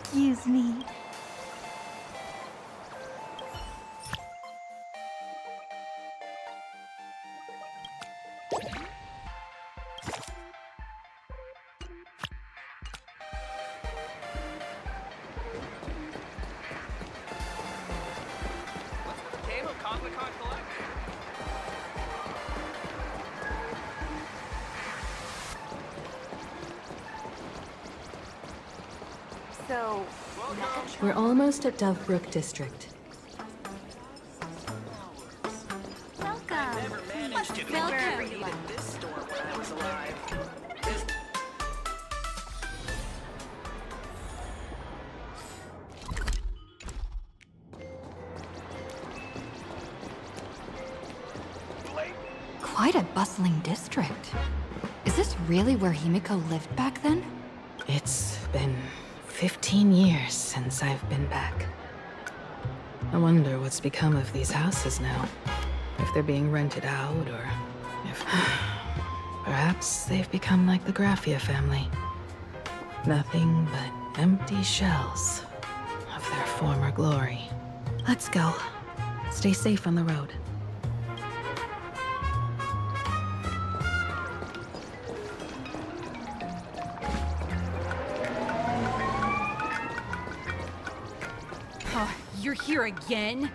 Excuse me. So, we're almost at Dovebrook District. welcome. Wherever you like. This store when I was alive. Quite a bustling district. Is this really where Himiko lived back then? It's been 15 years since I've been back. I wonder what's become of these houses now. If they're being rented out, or if... perhaps they've become like the Graphia family. Nothing but empty shells of their former glory. Let's go. Stay safe on the road. Oh, you're here again?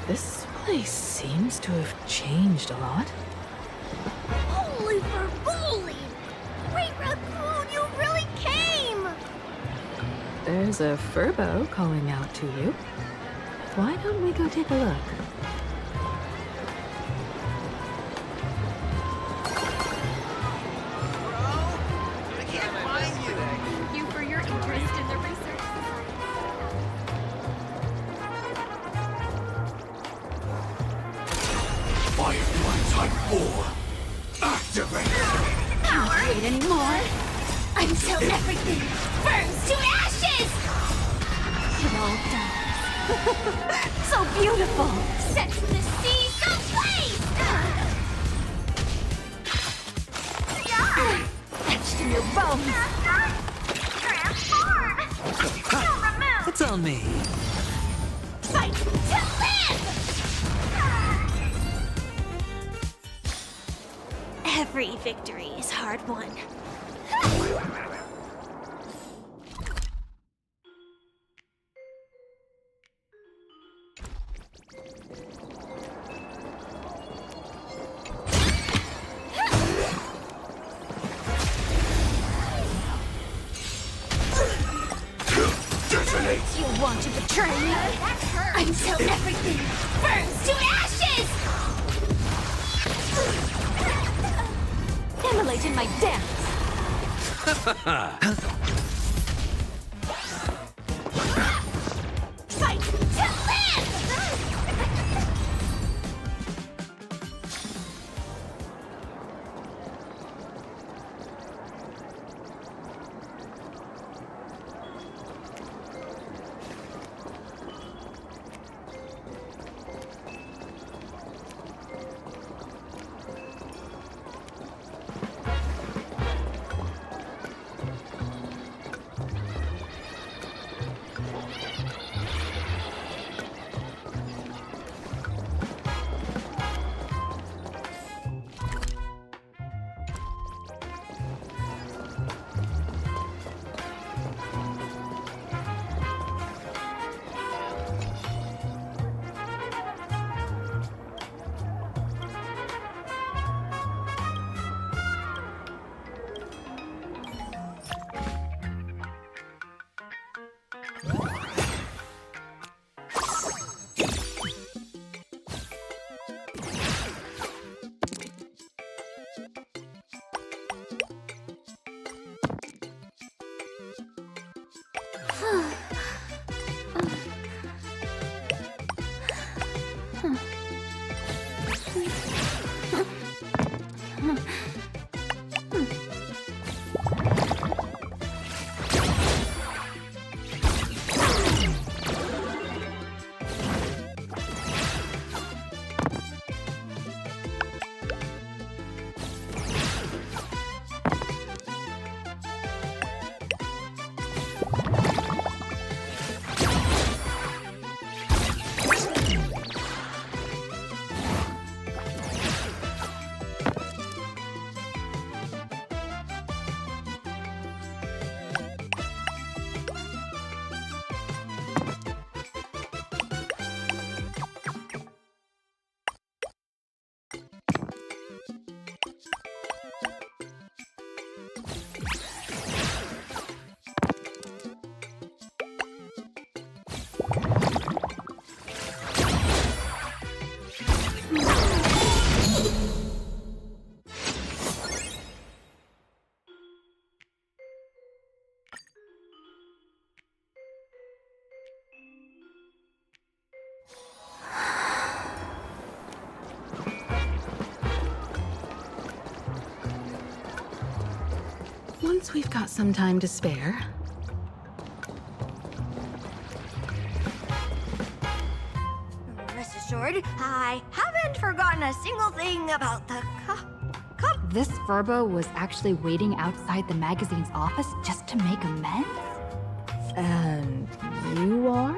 This place seems to have changed a lot. Holy for bowling! Great There's a furbo calling out to you. Why don't we go take a look? I can't find you. Thank you for your interest in the research society. Firefly Type 4, activate! Can't wait anymore. Until everything burns to ashes! It all dies. So beautiful! Sets the seas ablaze! Etched in your bones! Transform! Kill the moon! It's on me. Fight to live! Every victory is hard won. Detonate! You want to betray me? Until everything burns to ashes! Immolate in my dance! Fight to live! Once we've got some time to spare, Rest assured, I haven't forgotten a single thing about the cup. This Furbo was actually waiting outside the magazine's office just to make amends? and you are?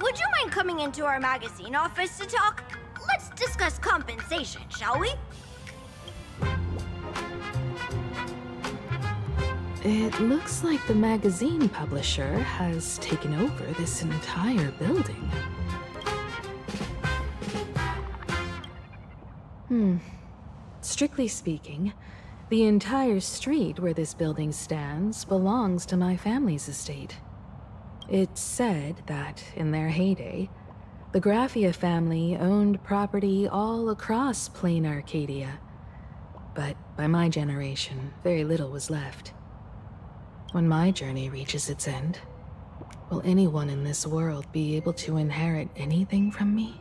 Would you mind coming into our magazine office to talk? Let's discuss compensation, shall we? It looks like the magazine publisher has taken over this entire building. Strictly speaking, the entire street where this building stands belongs to my family's estate. It's said that, in their heyday, the Graphia family owned property all across plain Arcadia. But by my generation, very little was left. When my journey reaches its end, will anyone in this world be able to inherit anything from me?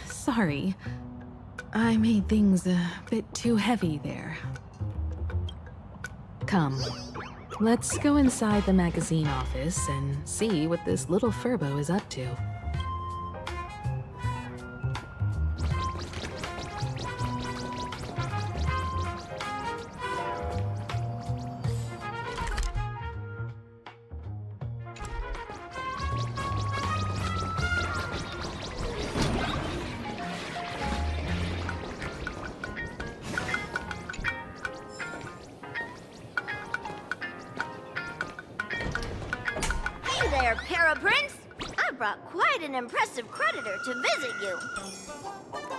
Sorry, I made things a bit too heavy there. Come, let's go inside the magazine office and see what this little Furbo is up to. Hey there, Paraprince! I brought quite an impressive creditor to visit you.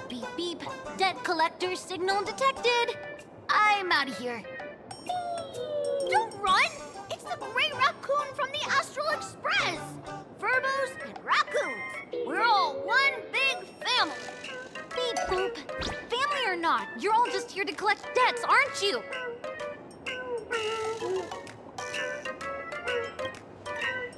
Beep beep. Debt collector signal detected. I'm out of here. Don't run! It's the Great Raccoon from the Astral Express! Furbos and raccoons. We're all one big family. Beep boop. Family or not, you're all just here to collect debts, aren't you?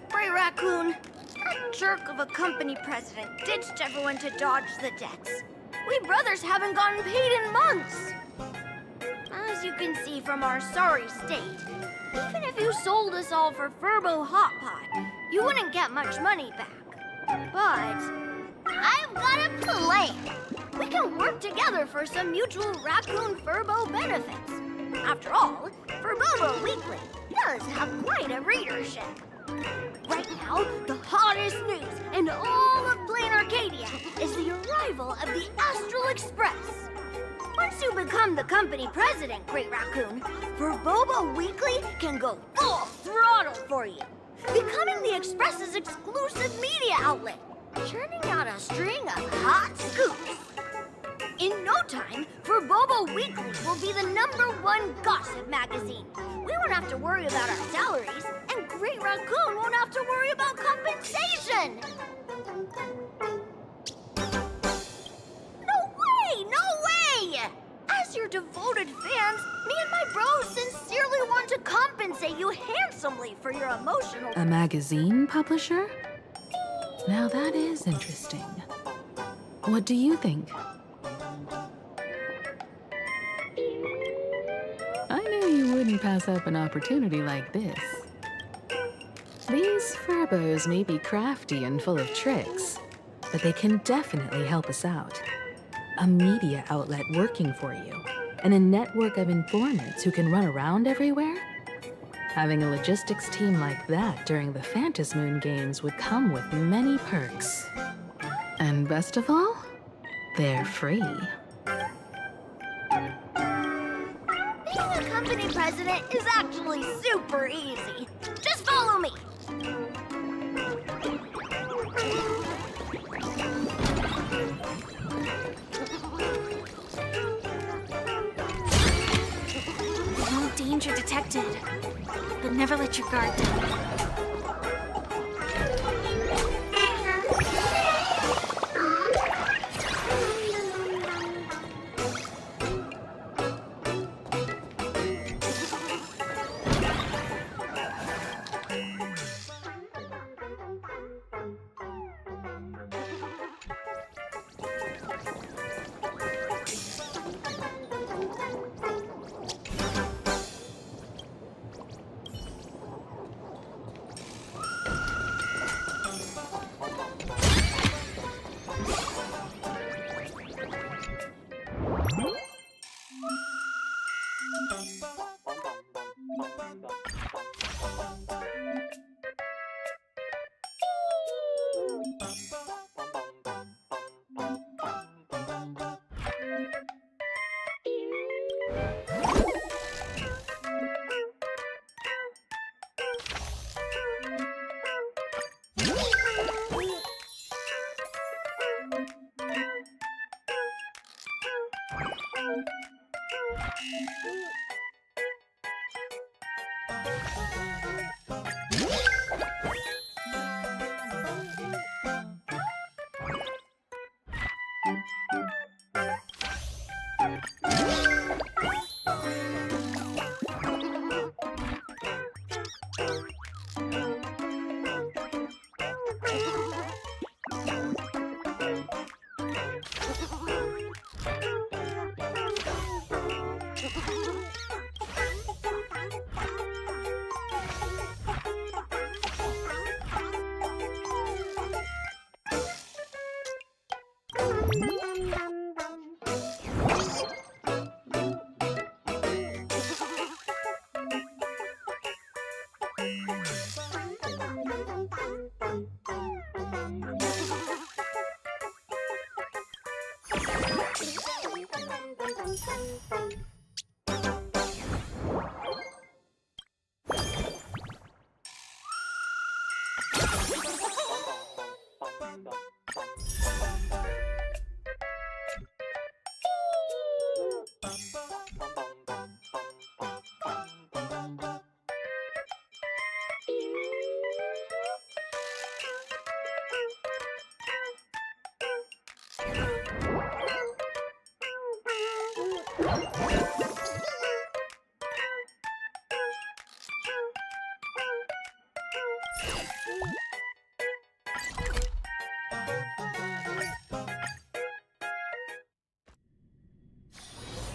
Great Raccoon, that jerk of a company president ditched everyone to dodge the debts. We brothers haven't gotten paid in months. As you can see from our sorry state, even if you sold us all for Furbo Hot Pot, you wouldn't get much money back. But I've got a plan. We can work together for some mutual Raccoon Furbo benefits. After all, Furbobo Weekly does have quite a readership. Right now, the hottest news in all of Plain Arcadia is the arrival of the Astral Express. Once you become the company president, Great Raccoon, Furbobo Weekly can go full throttle for you, becoming the Express's exclusive media outlet, churning out a string of hot scoops. In no time, Furbobo Weekly will be the #1 gossip magazine. We won't have to worry about our salaries, and Great Raccoon won't have to worry about compensation. No way! No way! As your devoted fans, me and my bros sincerely want to compensate you handsomely for your emotional... A magazine publisher? Now that is interesting. What do you think? I knew you wouldn't pass up an opportunity like this. These Furbos may be crafty and full of tricks, but they can definitely help us out. A media outlet working for you, and a network of informants who can run around everywhere? Having a logistics team like that during the Phantasmoon games would come with many perks. And best of all, they're free. Being a company president is actually super easy. Just follow me. No danger detected. But never let your guard down.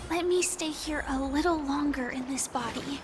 Let me stay here a little longer in this body.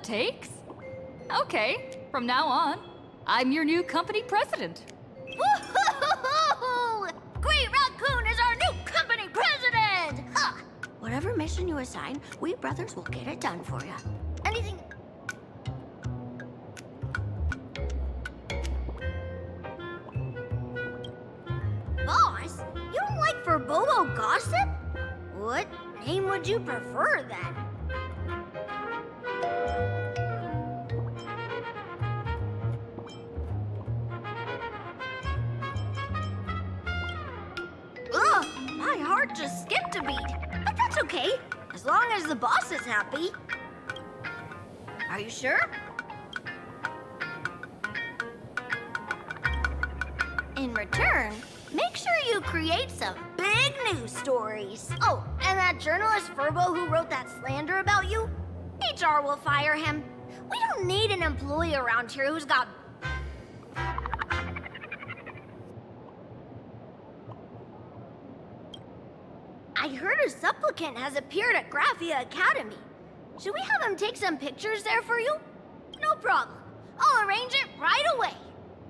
takes? Okay, from now on, I'm your new company president. Woo-hoo-hoo-hoo! Great Raccoon is our new company president! Ha! Whatever mission you assign, we brothers will get it done for you. Anything... Boss, you don't like Furbobo gossip? What name would you prefer then? Ugh, my heart just skipped a beat. But that's okay, as long as the boss is happy. Are you sure? In return, make sure you create some big news stories. Oh, and that journalist Furbo who wrote that slander about you? HR will fire him. We don't need an employee around here who's got... I heard a supplicant has appeared at Graphia Academy. Should we have him take some pictures there for you? No problem. I'll arrange it right away.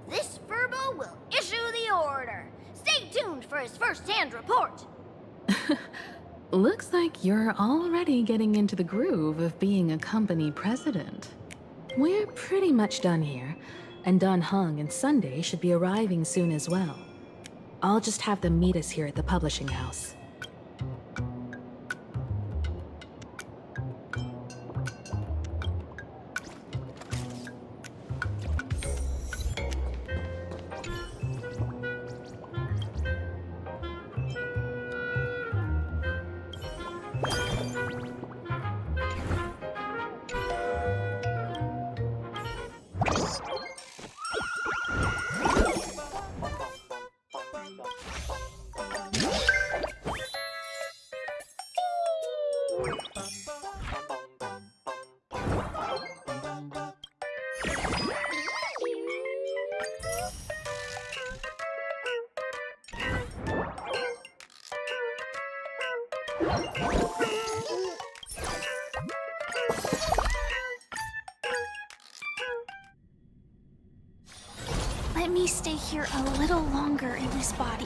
This Furbo will issue the order. Stay tuned for his first-hand report. Looks like you're already getting into the groove of being a company president. We're pretty much done here, and Don Hung and Sunday should be arriving soon as well. I'll just have them meet us here at the publishing house. Let me stay here a little longer in this body.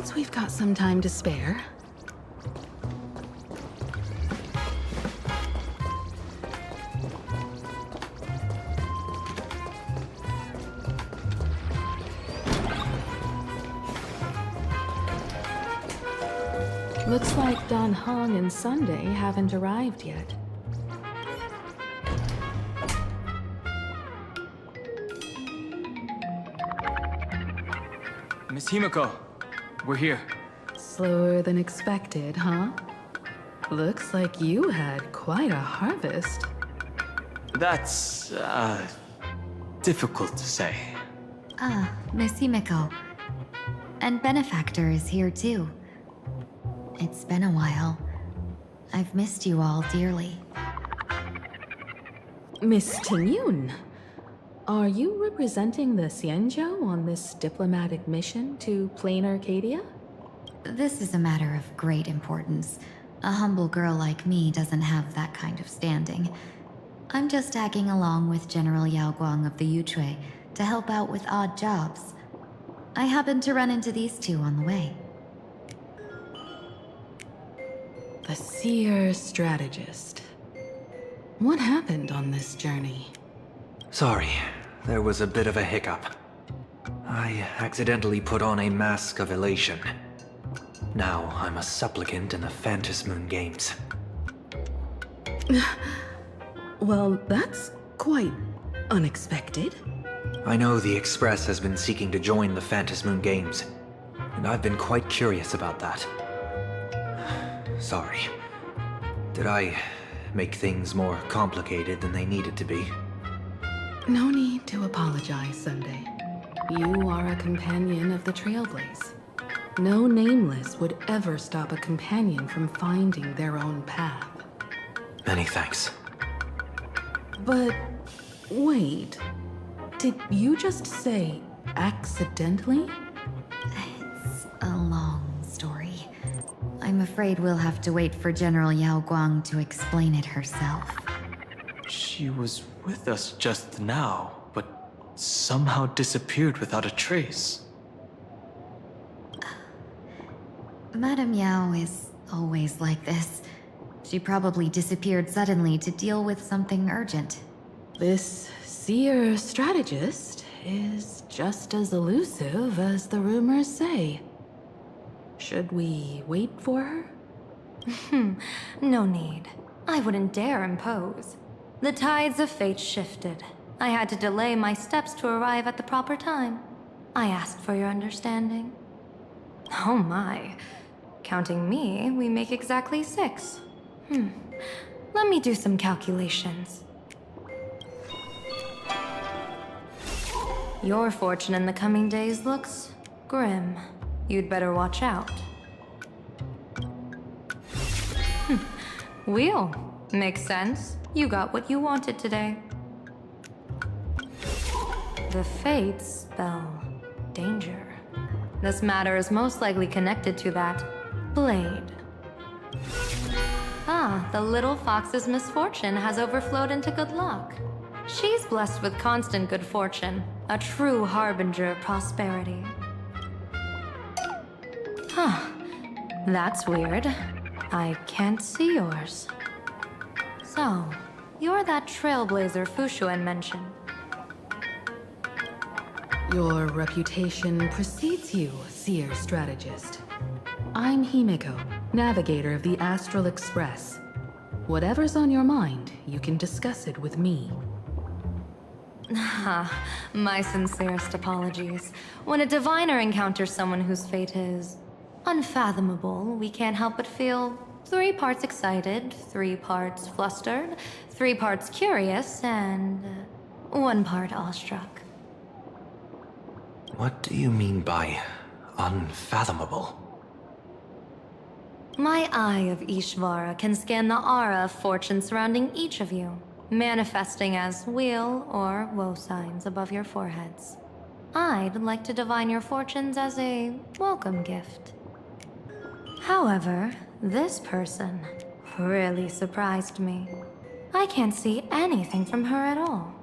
Since we've got some time to spare, looks like Don Hong and Sunday haven't arrived yet. Miss Himiko, we're here. Slower than expected, huh? Looks like you had quite a harvest. That's, difficult to say. Ah, Miss Himiko. And Benefactor is here too. It's been a while. I've missed you all dearly. Miss Tingyun, are you representing the Xianzhou on this diplomatic mission to Plain Arcadia? This is a matter of great importance. A humble girl like me doesn't have that kind of standing. I'm just tagging along with General Yao Guang of the Yuchui to help out with odd jobs. I happened to run into these two on the way. The seer strategist. What happened on this journey? Sorry, there was a bit of a hiccup. I accidentally put on a mask of elation. Now I'm a supplicant in the Phantasmoon Games. Well, that's quite unexpected. I know the Express has been seeking to join the Phantasmoon Games, and I've been quite curious about that. Sorry. Did I make things more complicated than they needed to be? No need to apologize, Sunday. You are a companion of the Trailblaze. No Nameless would ever stop a companion from finding their own path. Many thanks. But wait, did you just say accidentally? It's a long story. I'm afraid we'll have to wait for General Yao Guang to explain it herself. She was with us just now, but somehow disappeared without a trace. Madame Yao is always like this. She probably disappeared suddenly to deal with something urgent. This seer strategist is just as elusive as the rumors say. Should we wait for her? No need. I wouldn't dare impose. The tides of fate shifted. I had to delay my steps to arrive at the proper time. I asked for your understanding. Oh my. Counting me, we make exactly 6. Let me do some calculations. Your fortune in the coming days looks grim. You'd better watch out. Wheel. Makes sense. You got what you wanted today. The fates spell danger. This matter is most likely connected to that blade. Ah, the little fox's misfortune has overflowed into good luck. She's blessed with constant good fortune, a true harbinger of prosperity. Huh. That's weird. I can't see yours. So, you're that trailblazer Fushuan mentioned. Your reputation precedes you, seer strategist. I'm Himiko, navigator of the Astral Express. Whatever's on your mind, you can discuss it with me. My sincerest apologies. When a diviner encounters someone whose fate is unfathomable, we can't help but feel 3 parts excited, 3 parts flustered, 3 parts curious, and 1 part awestruck. What do you mean by unfathomable? My eye of Ishvara can scan the aura of fortune surrounding each of you, manifesting as weal or woe signs above your foreheads. I'd like to divine your fortunes as a welcome gift. However, this person really surprised me. I can't see anything from her at all.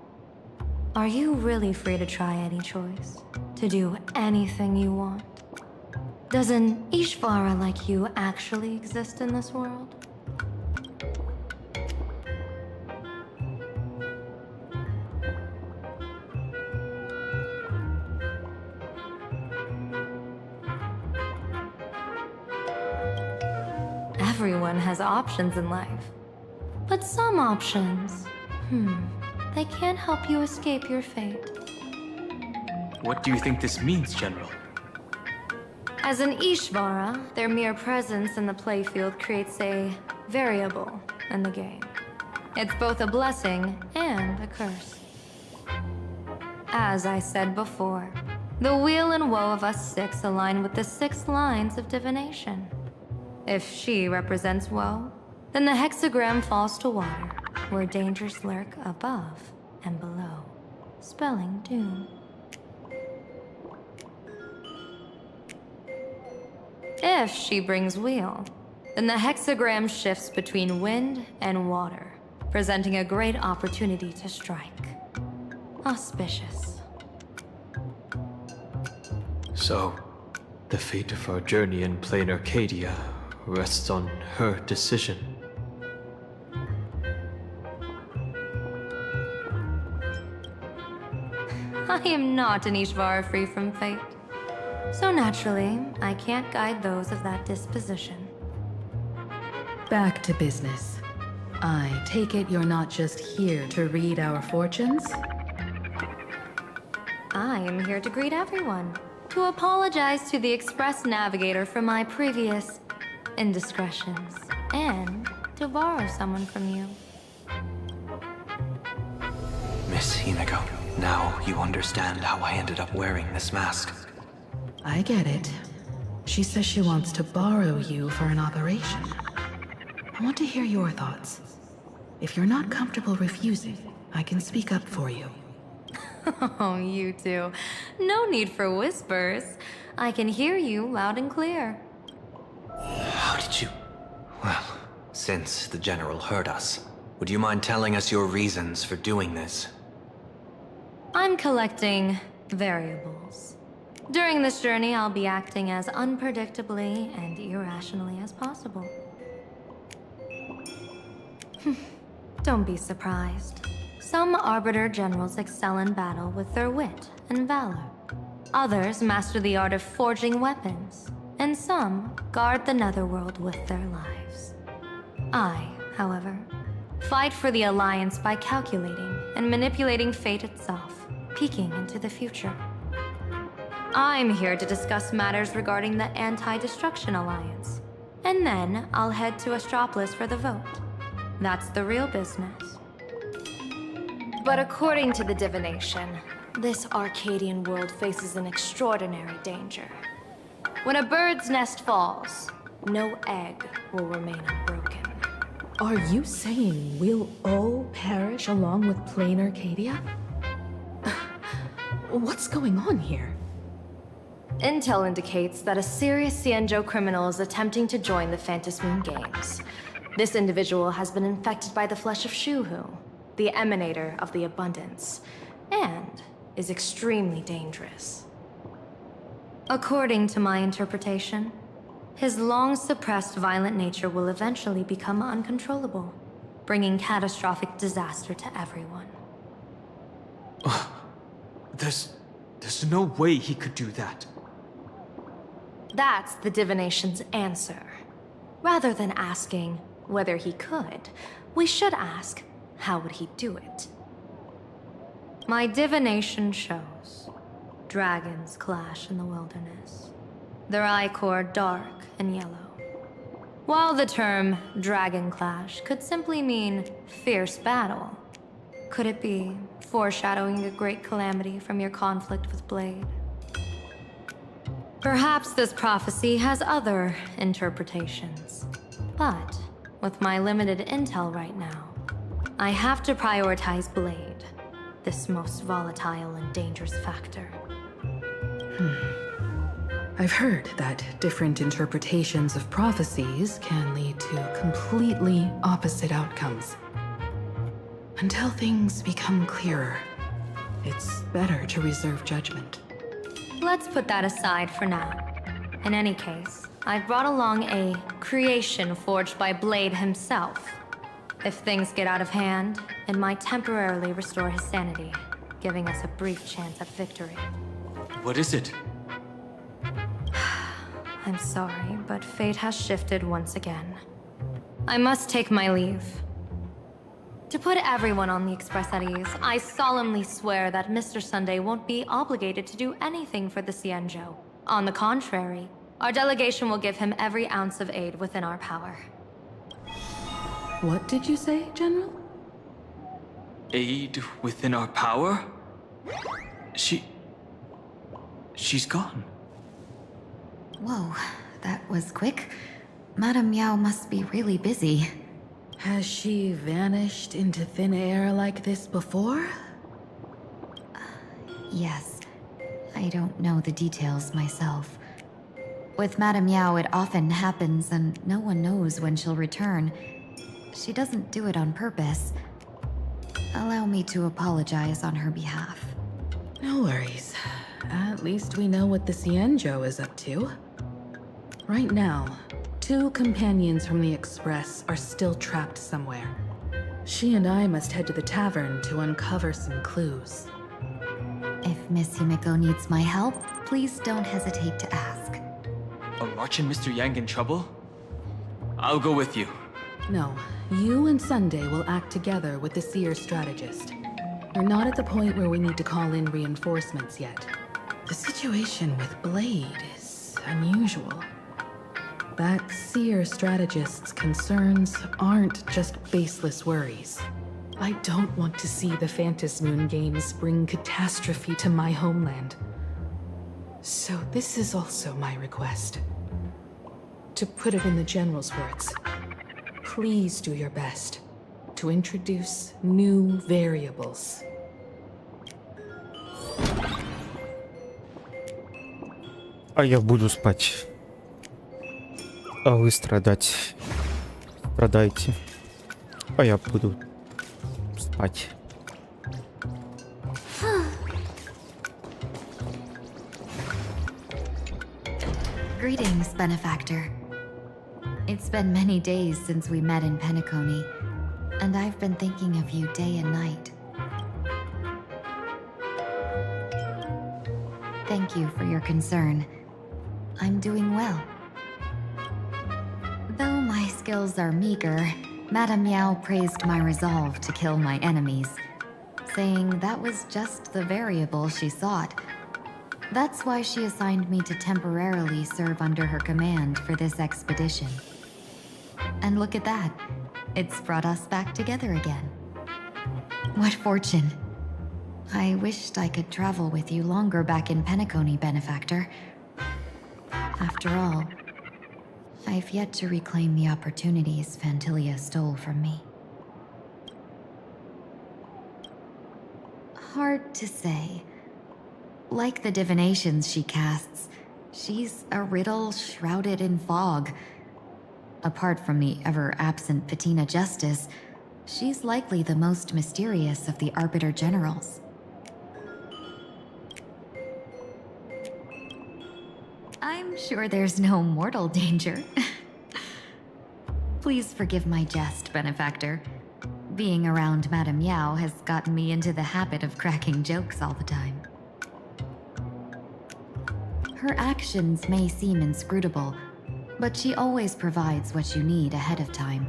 Are you really free to try any choice? To do anything you want? Does an Ishvara like you actually exist in this world? Everyone has options in life. But some options, they can't help you escape your fate. What do you think this means, General? As an Ishvara, their mere presence in the playfield creates a variable in the game. It's both a blessing and a curse. As I said before, the weal and woe of us six align with the 6 lines of divination. If she represents woe, then the hexagram falls to water, where dangers lurk above and below, spelling doom. If she brings wheel, then the hexagram shifts between wind and water, presenting a great opportunity to strike. Auspicious. So, the fate of our journey in plain Arcadia rests on her decision. I am not an Ishvara free from fate. So naturally, I can't guide those of that disposition. Back to business. I take it you're not just here to read our fortunes? I am here to greet everyone, to apologize to the Express Navigator for my previous indiscretions, and to borrow someone from you. Miss Himeko, now you understand how I ended up wearing this mask. I get it. She says she wants to borrow you for an operation. I want to hear your thoughts. If you're not comfortable refusing, I can speak up for you. Oh, you two. No need for whispers. I can hear you loud and clear. How did you... Well, since the General heard us, would you mind telling us your reasons for doing this? I'm collecting variables. During this journey, I'll be acting as unpredictably and irrationally as possible. Don't be surprised. Some Arbiter Generals excel in battle with their wit and valor. Others master the art of forging weapons. And some guard the netherworld with their lives. I, however, fight for the Alliance by calculating and manipulating fate itself, peeking into the future. I'm here to discuss matters regarding the Anti-Destruction Alliance. And then I'll head to Astropolis for the vote. That's the real business. But according to the divination, this Arcadian world faces an extraordinary danger. When a bird's nest falls, no egg will remain unbroken. Are you saying we'll all perish along with plain Arcadia? What's going on here? Intel indicates that a serious Xianzhou criminal is attempting to join the Phantom Moon Games. This individual has been infected by the flesh of Shuhu, the emanator of the abundance, and is extremely dangerous. According to my interpretation, his long-suppressed violent nature will eventually become uncontrollable, bringing catastrophic disaster to everyone. There's no way he could do that. That's the divination's answer. Rather than asking whether he could, we should ask, how would he do it? My divination shows dragons clash in the wilderness. Their ichor dark and yellow. While the term dragon clash could simply mean fierce battle, could it be foreshadowing a great calamity from your conflict with Blade? Perhaps this prophecy has other interpretations, but with my limited intel right now, I have to prioritize Blade, this most volatile and dangerous factor. I've heard that different interpretations of prophecies can lead to completely opposite outcomes. Until things become clearer, it's better to reserve judgment. Let's put that aside for now. In any case, I brought along a creation forged by Blade himself. If things get out of hand, it might temporarily restore his sanity, giving us a brief chance at victory. What is it? I'm sorry, but fate has shifted once again. I must take my leave. To put everyone on the Express at ease, I solemnly swear that Mr. Sunday won't be obligated to do anything for the Cienjo. On the contrary, our delegation will give him every ounce of aid within our power. What did you say, General? Aid within our power? She's gone. Whoa, that was quick. Madame Yao must be really busy. Has she vanished into thin air like this before? Yes. I don't know the details myself. With Madame Yao, it often happens and no one knows when she'll return. She doesn't do it on purpose. Allow me to apologize on her behalf. No worries. At least we know what the Cienjo is up to. Right now, 2 companions from the Express are still trapped somewhere. She and I must head to the tavern to uncover some clues. If Miss Himeko needs my help, please don't hesitate to ask. Are March and Mr. Yang in trouble? I'll go with you. No, you and Sunday will act together with the Seer strategist. We're not at the point where we need to call in reinforcements yet. The situation with Blade is unusual. That Seer strategist's concerns aren't just baseless worries. I don't want to see the Phantas Moon Games bring catastrophe to my homeland. So this is also my request. To put it in the General's words, please do your best to introduce new variables. А я буду спать. А вы страдать. Страдайте. А я буду спать. Greetings, Benefactor. It's been many days since we met in Penacony, and I've been thinking of you day and night. Thank you for your concern. I'm doing well. Though my skills are meager, Madame Yao praised my resolve to kill my enemies, saying that was just the variable she sought. That's why she assigned me to temporarily serve under her command for this expedition. And look at that. It's brought us back together again. What fortune. I wished I could travel with you longer back in Penacony, Benefactor. After all, I've yet to reclaim the opportunities Phantilia stole from me. Hard to say. Like the divinations she casts, she's a riddle shrouded in fog. Apart from the ever-absent Patina Justice, she's likely the most mysterious of the Arbiter Generals. I'm sure there's no mortal danger. Please forgive my jest, Benefactor. Being around Madame Yao has gotten me into the habit of cracking jokes all the time. Her actions may seem inscrutable, but she always provides what you need ahead of time.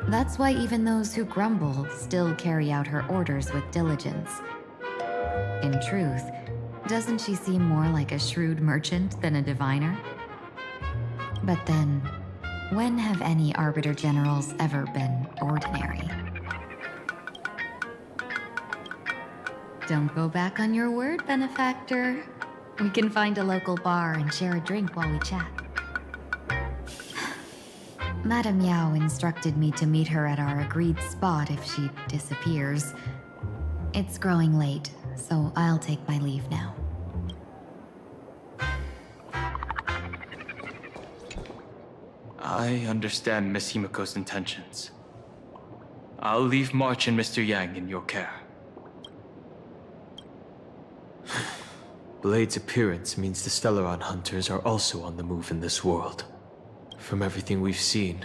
That's why even those who grumble still carry out her orders with diligence. In truth, doesn't she seem more like a shrewd merchant than a diviner? But then, when have any Arbiter Generals ever been ordinary? Don't go back on your word, Benefactor. We can find a local bar and share a drink while we chat. Madame Yao instructed me to meet her at our agreed spot if she disappears. It's growing late, so I'll take my leave now. I understand Miss Himeko's intentions. I'll leave March and Mr. Yang in your care. Blade's appearance means the Stellaron hunters are also on the move in this world. From everything we've seen,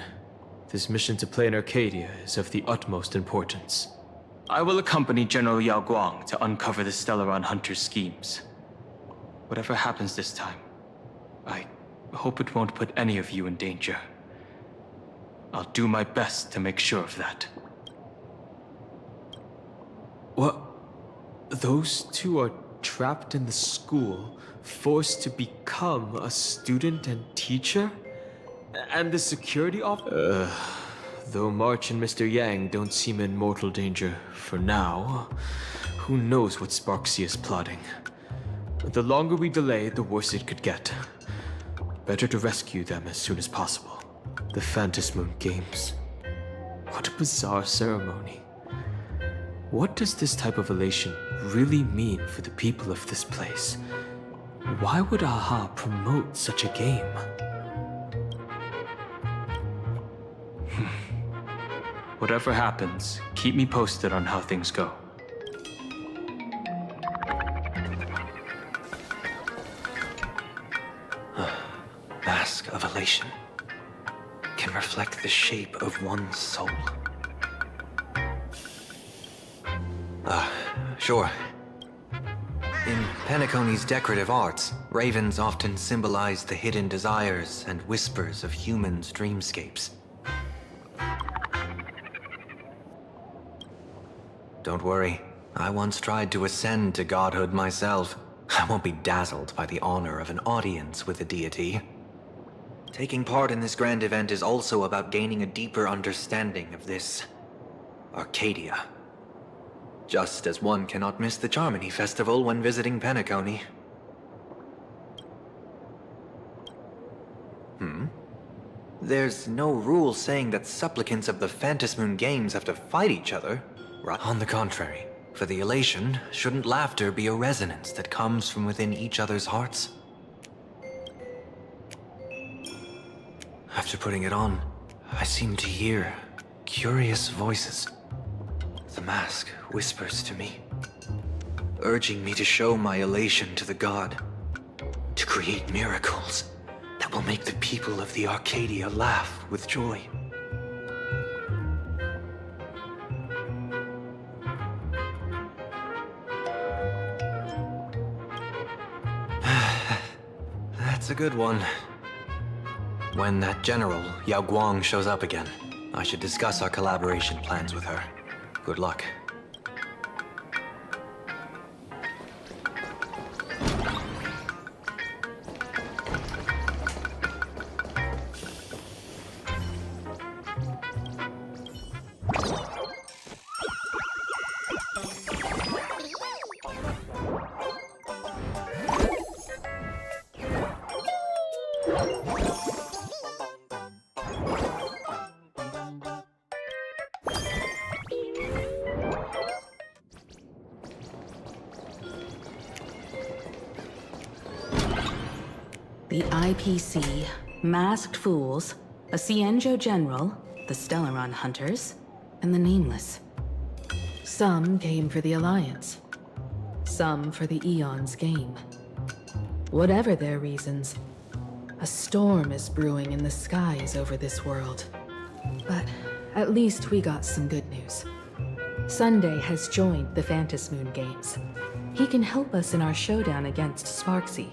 this mission to play in Arcadia is of the utmost importance. I will accompany General Yao Guang to uncover the Stellaron hunters' schemes. Whatever happens this time, I hope it won't put any of you in danger. I'll do my best to make sure of that. What? Those two are trapped in the school, forced to become a student and teacher? And the security officer? Though March and Mr. Yang don't seem in mortal danger for now, who knows what Sparksy is plotting. The longer we delay, the worse it could get. Better to rescue them as soon as possible. The Phantom Moon Games. What a bizarre ceremony. What does this type of elation really mean for the people of this place? Why would AHA promote such a game? Whatever happens, keep me posted on how things go. Mask of elation can reflect the shape of one's soul. Sure. In Penacony's decorative arts, ravens often symbolize the hidden desires and whispers of humans' dreamscapes. Don't worry, I once tried to ascend to godhood myself. I won't be dazzled by the honor of an audience with a deity. Taking part in this grand event is also about gaining a deeper understanding of this Arcadia. Just as one cannot miss the Charmony Festival when visiting Penacony. There's no rule saying that supplicants of the Phantom Moon Games have to fight each other. On the contrary, for the elation, shouldn't laughter be a resonance that comes from within each other's hearts? After putting it on, I seem to hear curious voices. The mask whispers to me, urging me to show my elation to the god, to create miracles that will make the people of the Arcadia laugh with joy. That's a good one. When that general, Yao Guang, shows up again, I should discuss our collaboration plans with her. Good luck. The IPC, Masked Fools, a Cienjo General, the Stellaron Hunters, and the Nameless. Some came for the Alliance. Some for the Eon's game. Whatever their reasons, a storm is brewing in the skies over this world. But at least we got some good news. Sunday has joined the Phantom Moon Games. He can help us in our showdown against Sparksy.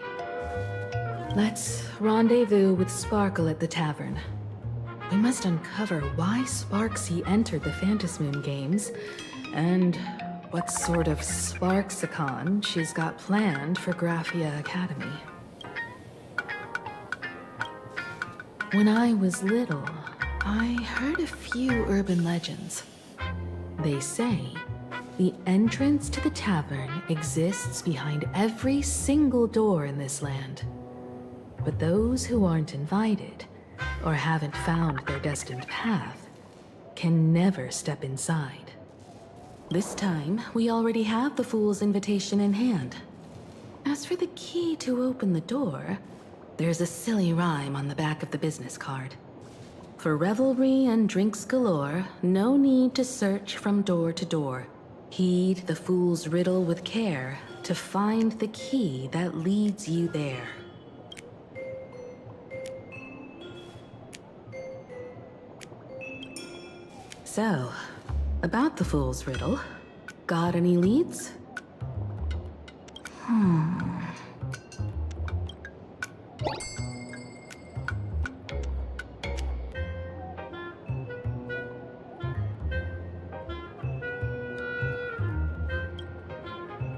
Let's rendezvous with Sparkle at the tavern. We must uncover why Sparksy entered the Phantom Moon Games, and what sort of Sparksicon she's got planned for Graphia Academy. When I was little, I heard a few urban legends. They say the entrance to the tavern exists behind every single door in this land. But those who aren't invited, or haven't found their destined path, can never step inside. This time, we already have the Fool's invitation in hand. As for the key to open the door, there's a silly rhyme on the back of the business card. For revelry and drinks galore, no need to search from door to door. Heed the Fool's riddle with care, to find the key that leads you there. So, about the Fool's Riddle, got any leads?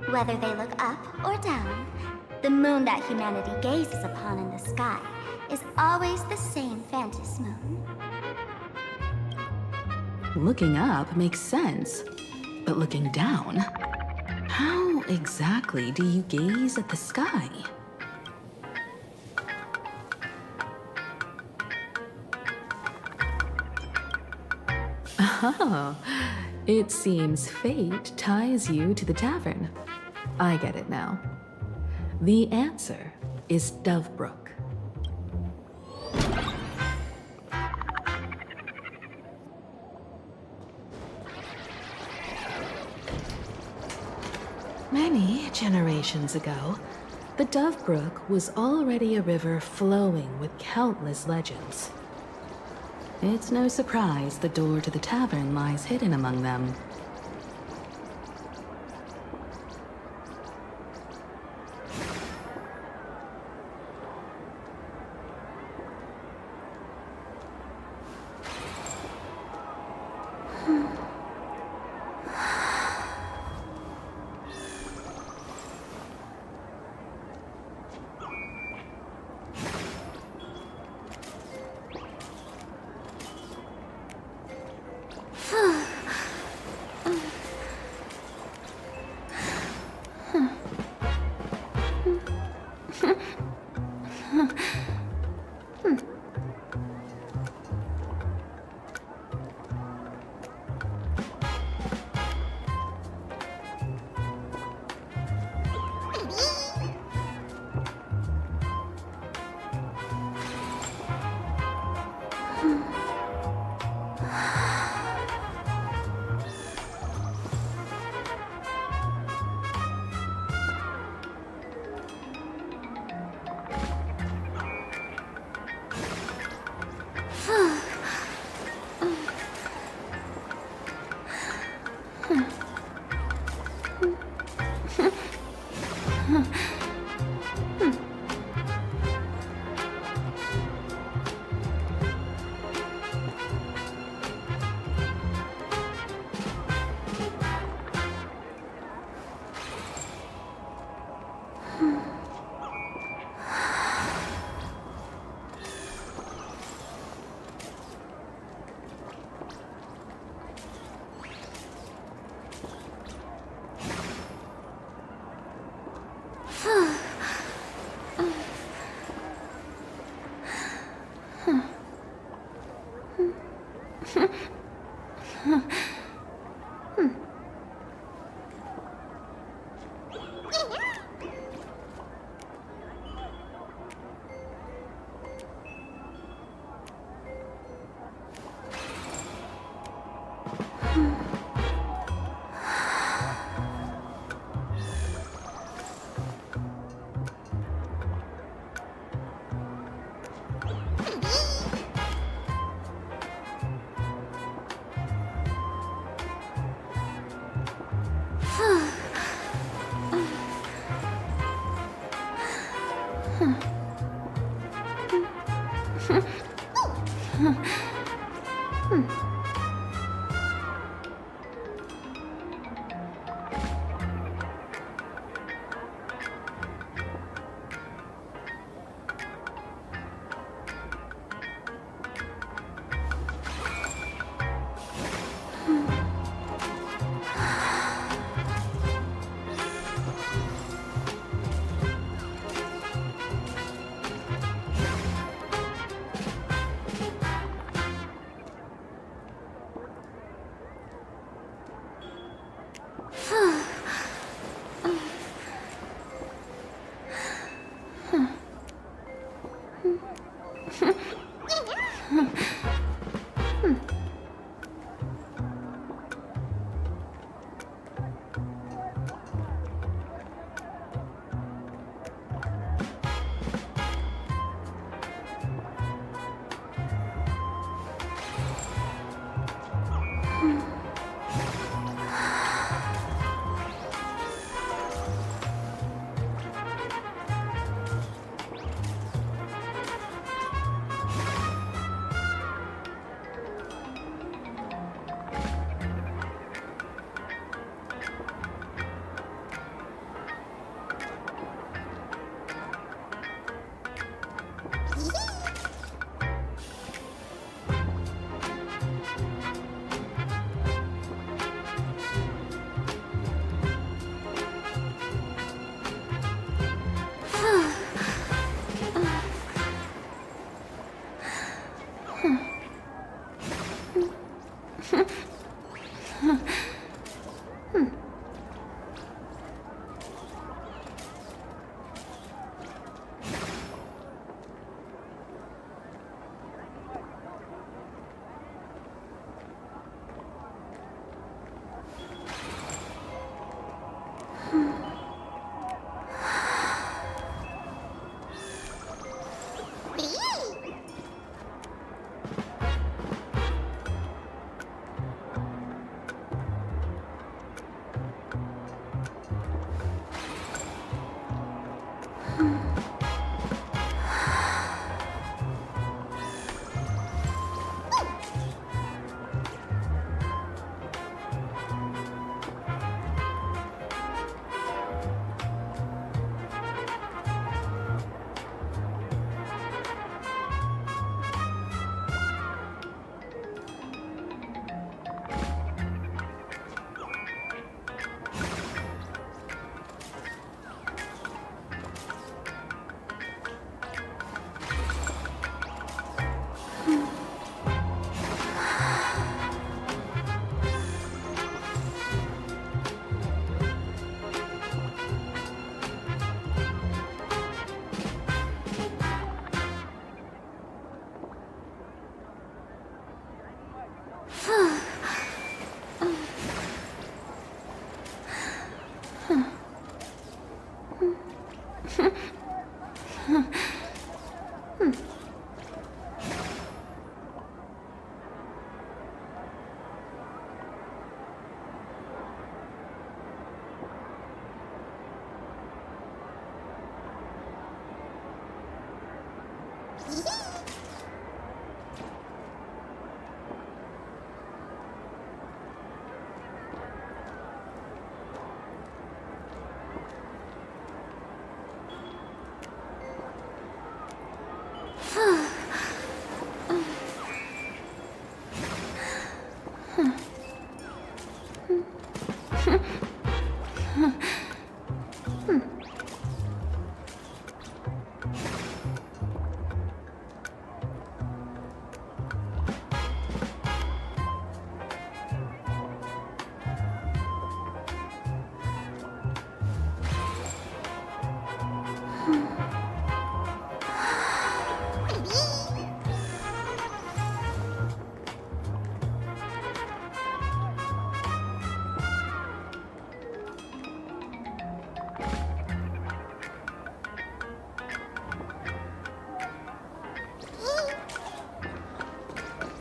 Whether they look up or down, the moon that humanity gazes upon in the sky is always the same Phantom moon. Looking up makes sense, but looking down? How exactly do you gaze at the sky? Oh, it seems fate ties you to the tavern. I get it now. The answer is Dovebrook. Many generations ago, the Dovebrook was already a river flowing with countless legends. It's no surprise the door to the tavern lies hidden among them.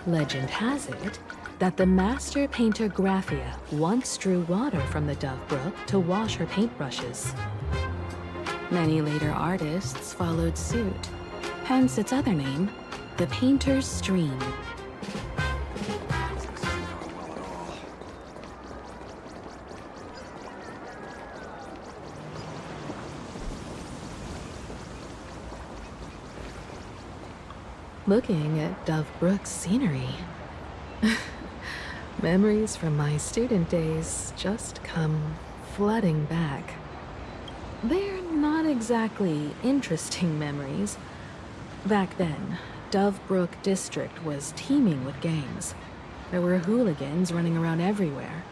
Legend has it that the master painter Graphia once drew water from the Dove Brook to wash her paintbrushes. Many later artists followed suit, hence its other name, the Painter's Stream. Looking at Dove Brook's scenery. Memories from my student days just come flooding back. They're not exactly interesting memories. Back then, Dove Brook District was teeming with gangs. There were hooligans running around everywhere,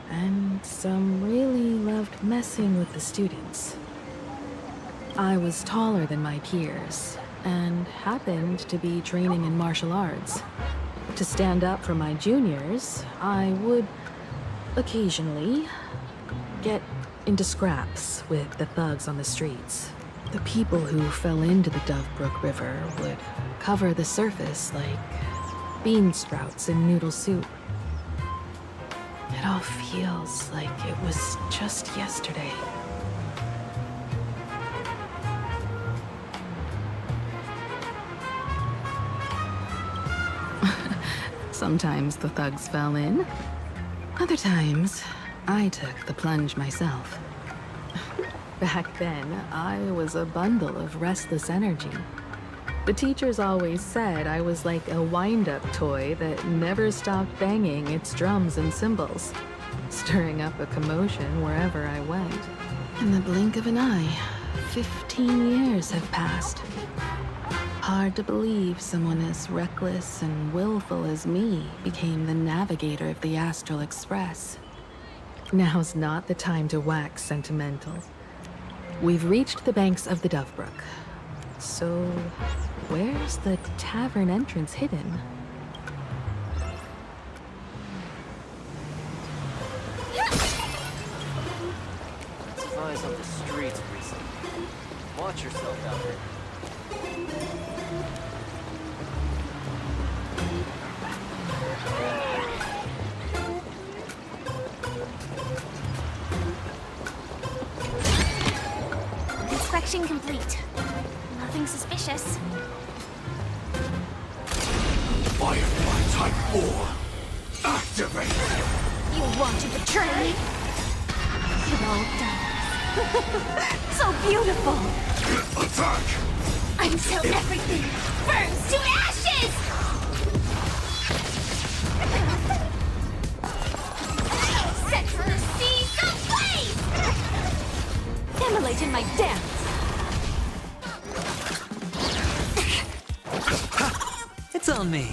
and some really loved messing with the students. I was taller than my peers, and happened to be training in martial arts. To stand up for my juniors, I would occasionally get into scraps with the thugs on the streets. The people who fell into the Dove Brook River would cover the surface like bean sprouts in noodle soup. It all feels like it was just yesterday. Sometimes the thugs fell in. Other times, I took the plunge myself. Back then, I was a bundle of restless energy. The teachers always said I was like a wind-up toy that never stopped banging its drums and cymbals, stirring up a commotion wherever I went. In the blink of an eye, 15 years have passed. Hard to believe someone as reckless and willful as me became the navigator of the Astral Express. Now's not the time to wax sentimental. We've reached the banks of the Dovebrook. So, where's the tavern entrance hidden? Lots of eyes on the streets recently. Watch yourself out there. Inspection complete. Nothing suspicious. Firefly Type 4. Activate! You want to betray me? You're all done. So beautiful! Attack! Until everything burns to ashes! Set the seas ablaze! Immolate in my dance! It's on me.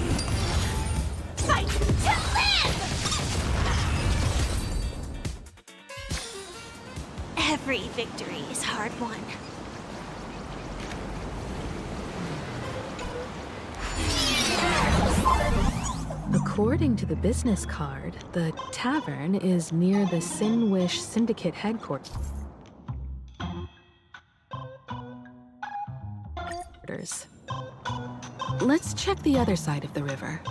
Fight to live! Every victory is hard won. According to the business card, the tavern is near the Sinwish Syndicate headquarters. Let's check the other side of the river.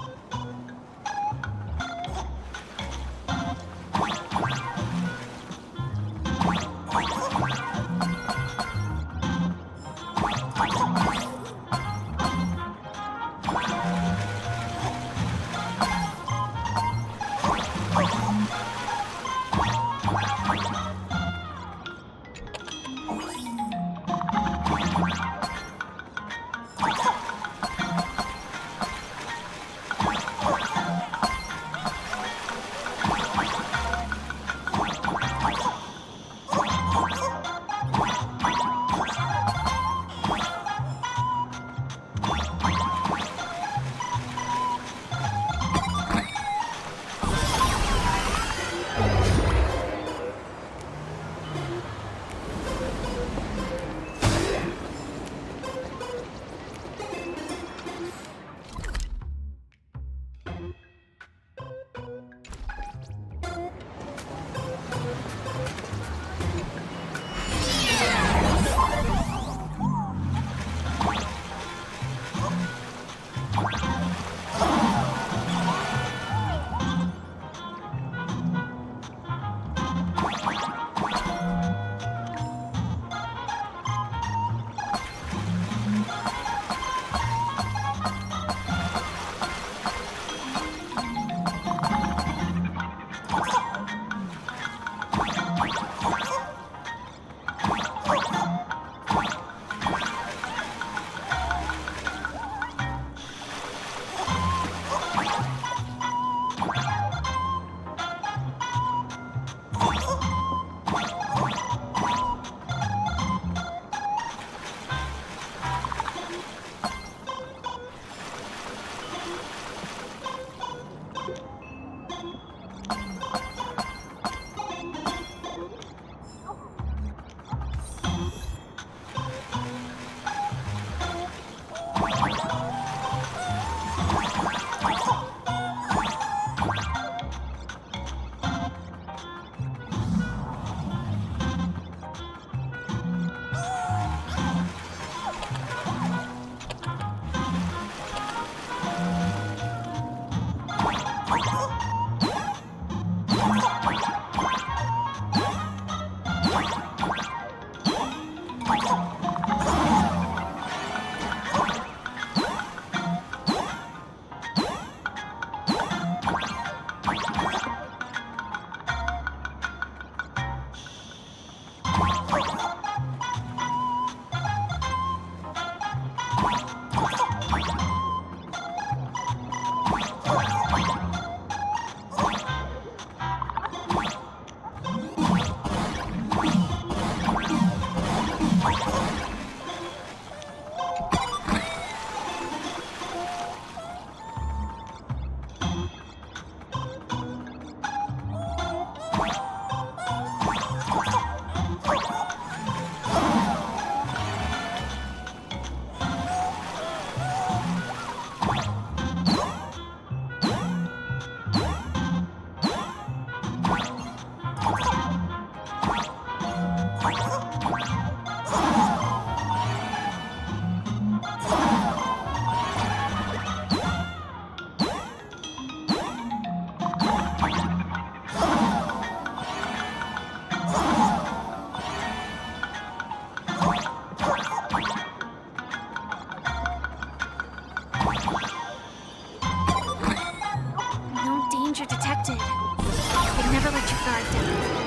you're detected. But never let your guard down.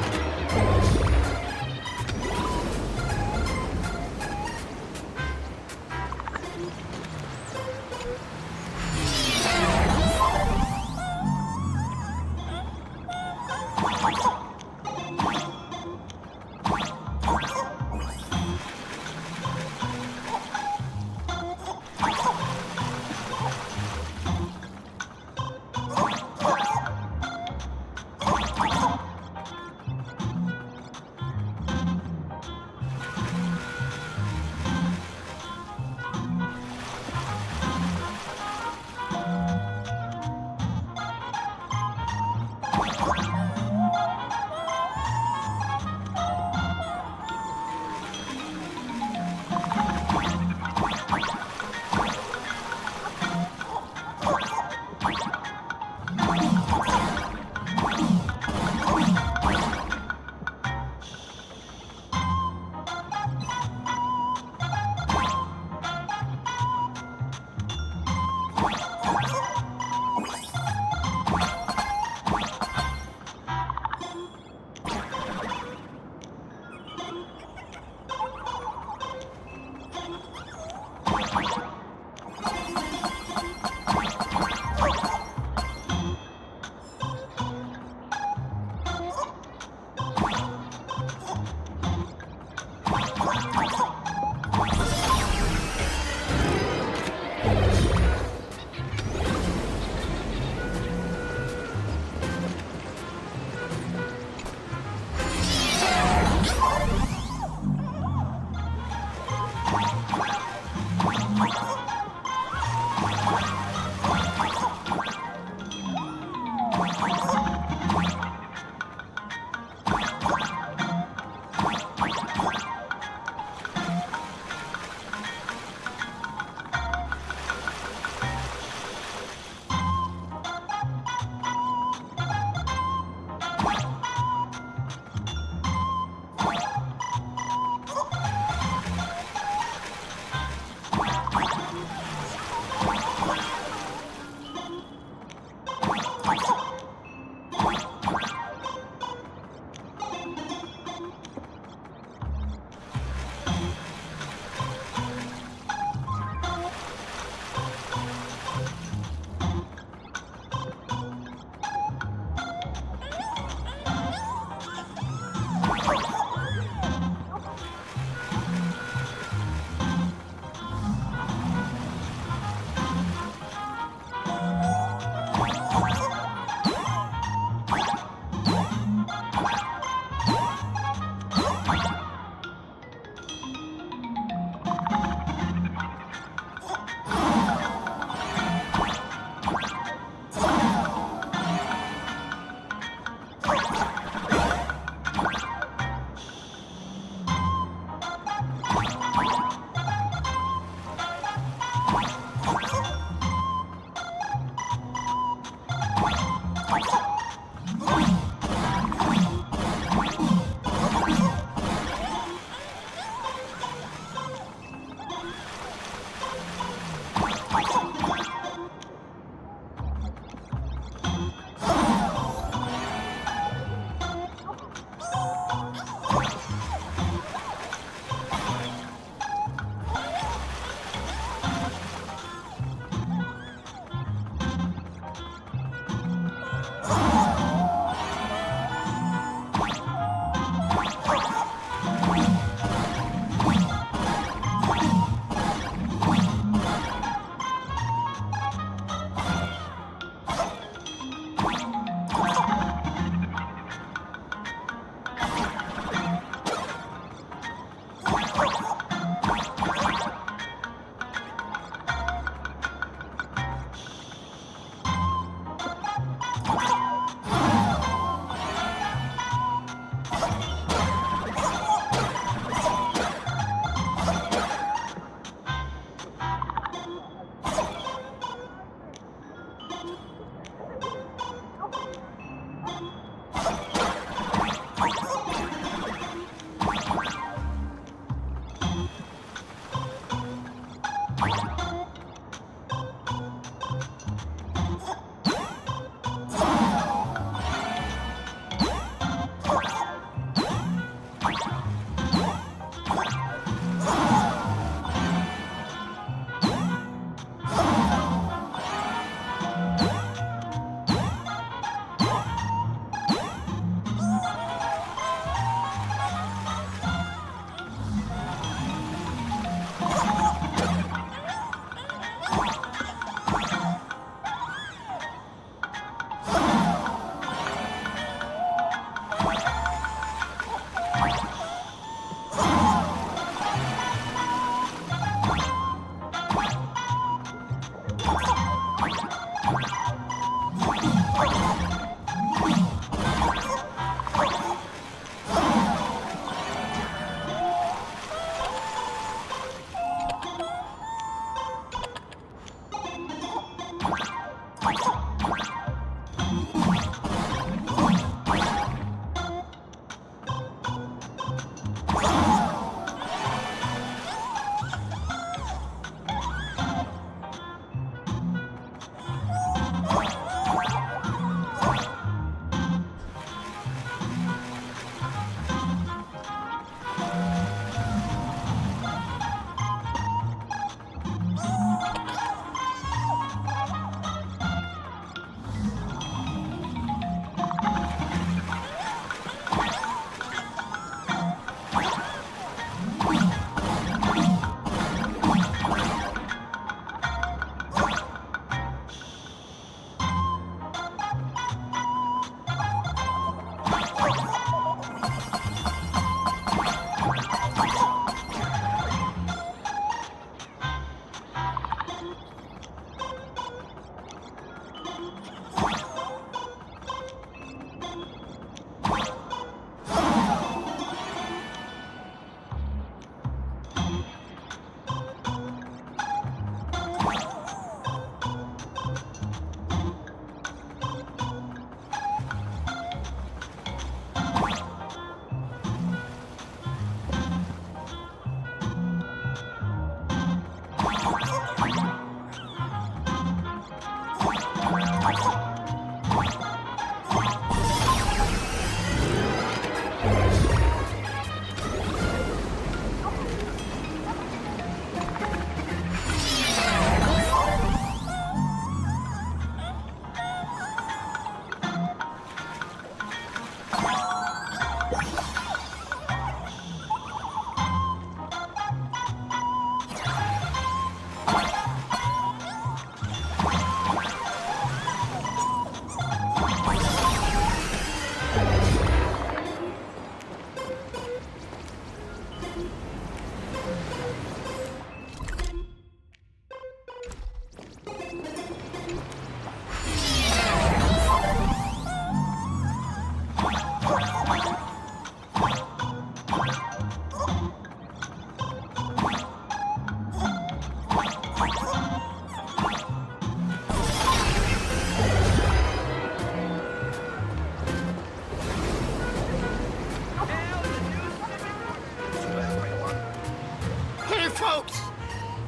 Folks,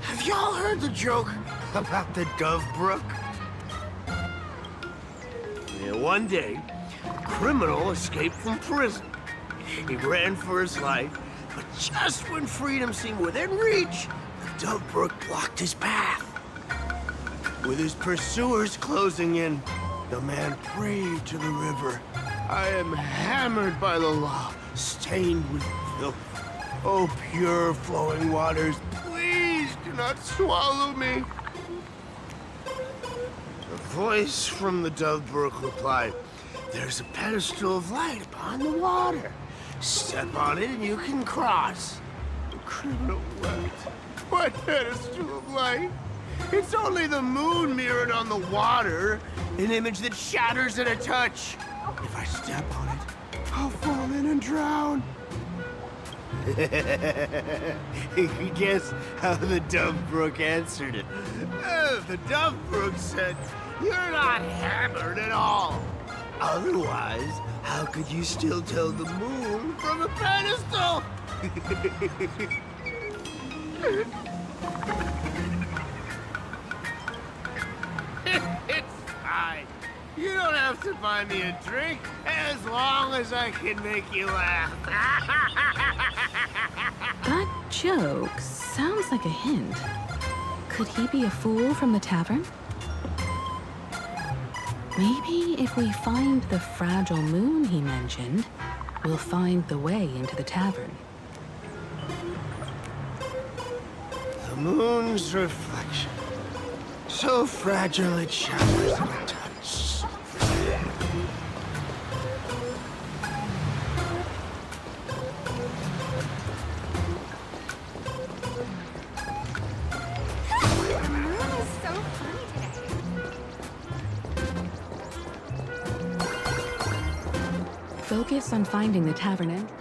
have y'all heard the joke about the Dove Brook? Yeah, one day, a criminal escaped from prison. He ran for his life, but just when freedom seemed within reach, the Dove Brook blocked his path. With his pursuers closing in, the man prayed to the river. I am hammered by the law, stained with filth. Oh, pure flowing waters, please do not swallow me. A voice from the Dove Brook replied, there's a pedestal of light upon the water. Step on it and you can cross. The criminal wept. What pedestal of light? It's only the moon mirrored on the water, an image that shatters at a touch. If I step on it, I'll fall in and drown. You can guess how the Dove Brook answered it. The Dove Brook said, you're not hammered at all. Otherwise, how could you still tell the moon from a pedestal? It's fine. You don't have to buy me a drink as long as I can make you laugh. That joke sounds like a hint. Could he be a fool from the tavern? Maybe if we find the fragile moon he mentioned, we'll find the way into the tavern. The moon's reflection. So fragile it shatters at a touch. focus on finding the tavern end.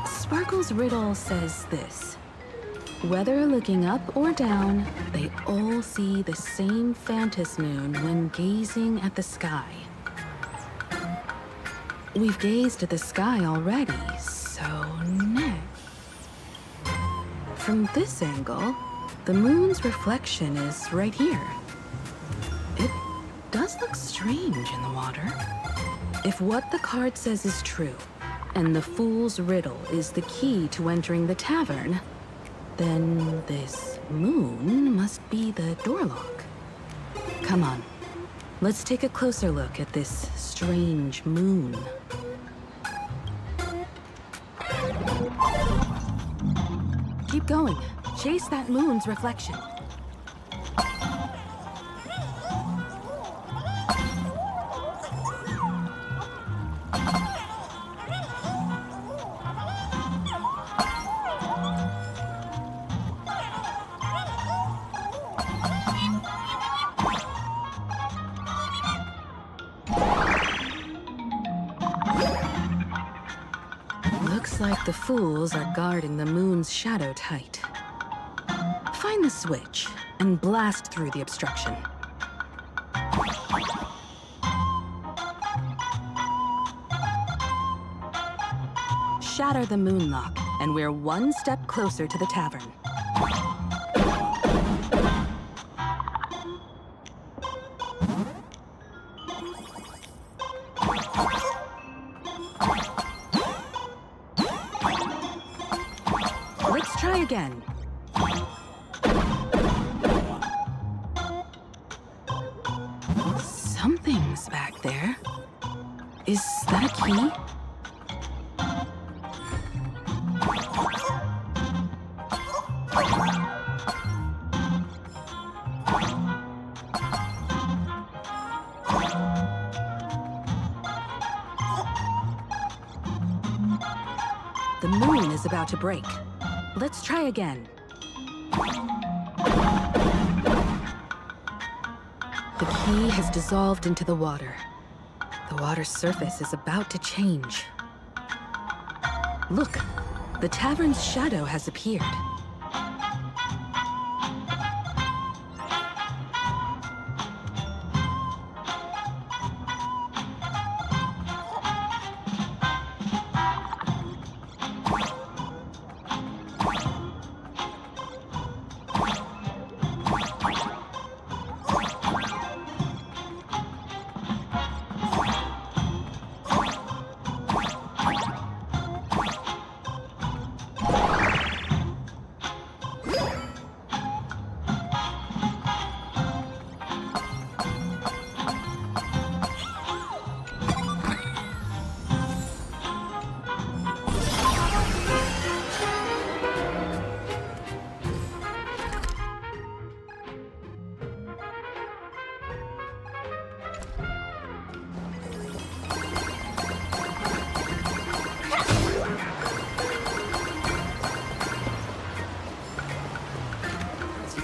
Sparkle's riddle says this. Whether looking up or down, they all see the same phantom moon when gazing at the sky. We've gazed at the sky already, so next. From this angle, the moon's reflection is right here. It does look strange in the water. If what the card says is true, and the fool's riddle is the key to entering the tavern, then this moon must be the door lock. Come on, let's take a closer look at this strange moon. Keep going. Chase that moon's reflection. Looks like the fools are guarding the moon's shadow tight. Find the switch and blast through the obstruction. Shatter the moon lock, and we're one step closer to the tavern. Let's try again. Something's back there. Is that a key? The moon is about to break. Let's try again. The key has dissolved into the water. The water's surface is about to change. Look, the tavern's shadow has appeared.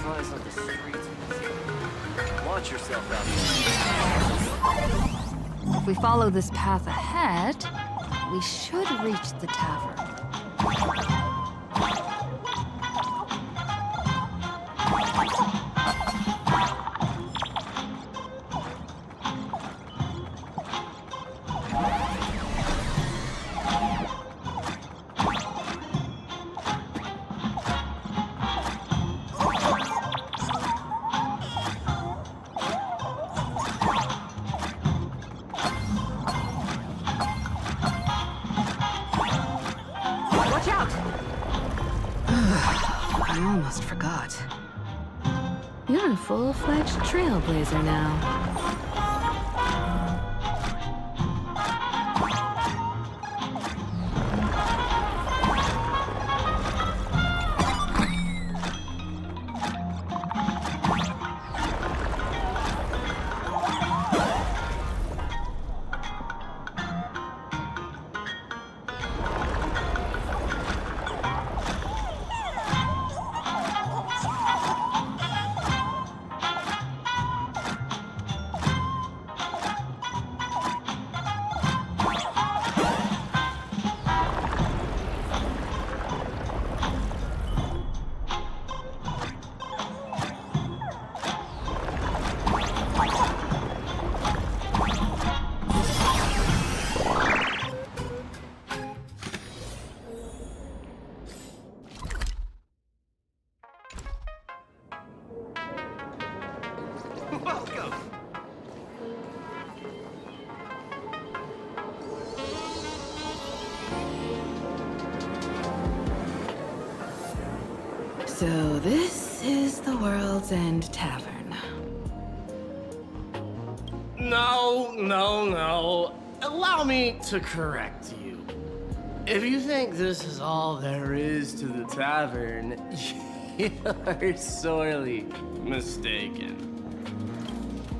Eyes on the streets. Watch yourself out there. If we follow this path ahead, we should reach the tavern. I almost forgot. You're a full-fledged trailblazer now. Welcome. So this is the World's End Tavern. No. Allow me to correct you. If you think this is all there is to the tavern, you're sorely mistaken.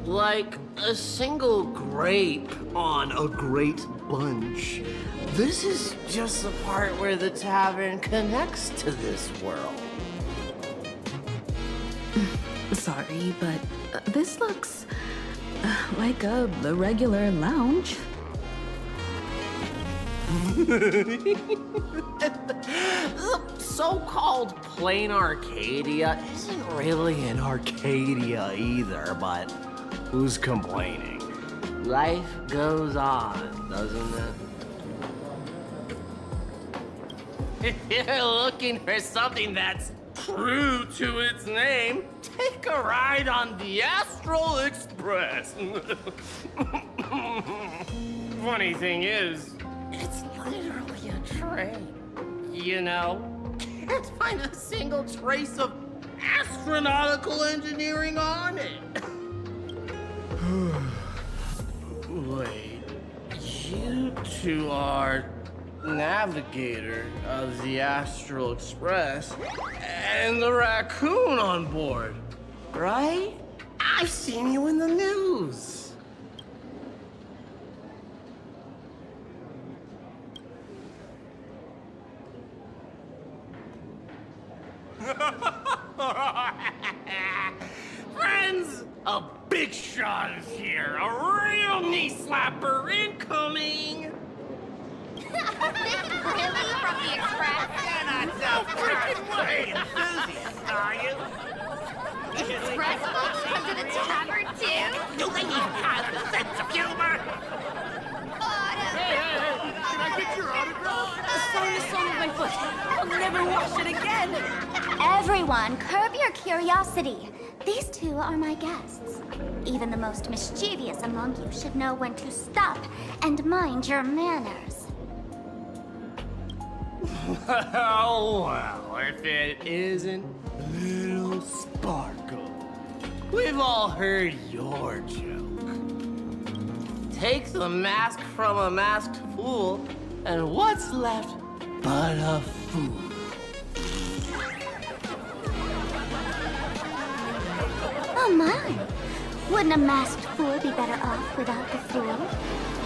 Like a single grape on a great bunch, this is just the part where the tavern connects to this world. Sorry, but this looks like a regular lounge. The so-called plain Arcadia isn't really an Arcadia either, but who's complaining? Life goes on, doesn't it? If you're looking for something that's true to its name, take a ride on the Astral Express. Funny thing is, it's literally a train. You know, can't find a single trace of astronautical engineering on it. Wait, you two are navigator of the Astral Express and the raccoon on board, right? I've seen you in the news. Friends, a big shot is here. A real knee slapper incoming. Really? From the Express? You're not so freaking enthusiast, are you? Express folks come to the tavern too? Do they even have a sense of humor? Hey, can I get your autograph? Sorry, the sole of my foot. I'll never wash it again. Everyone, curb your curiosity. These two are my guests. Even the most mischievous among you should know when to stop and mind your manners. Well, if it isn't Little Sparkle. We've all heard your joke. Take the mask from a masked fool, and what's left but a fool? Oh my! Wouldn't a masked fool be better off without the fool?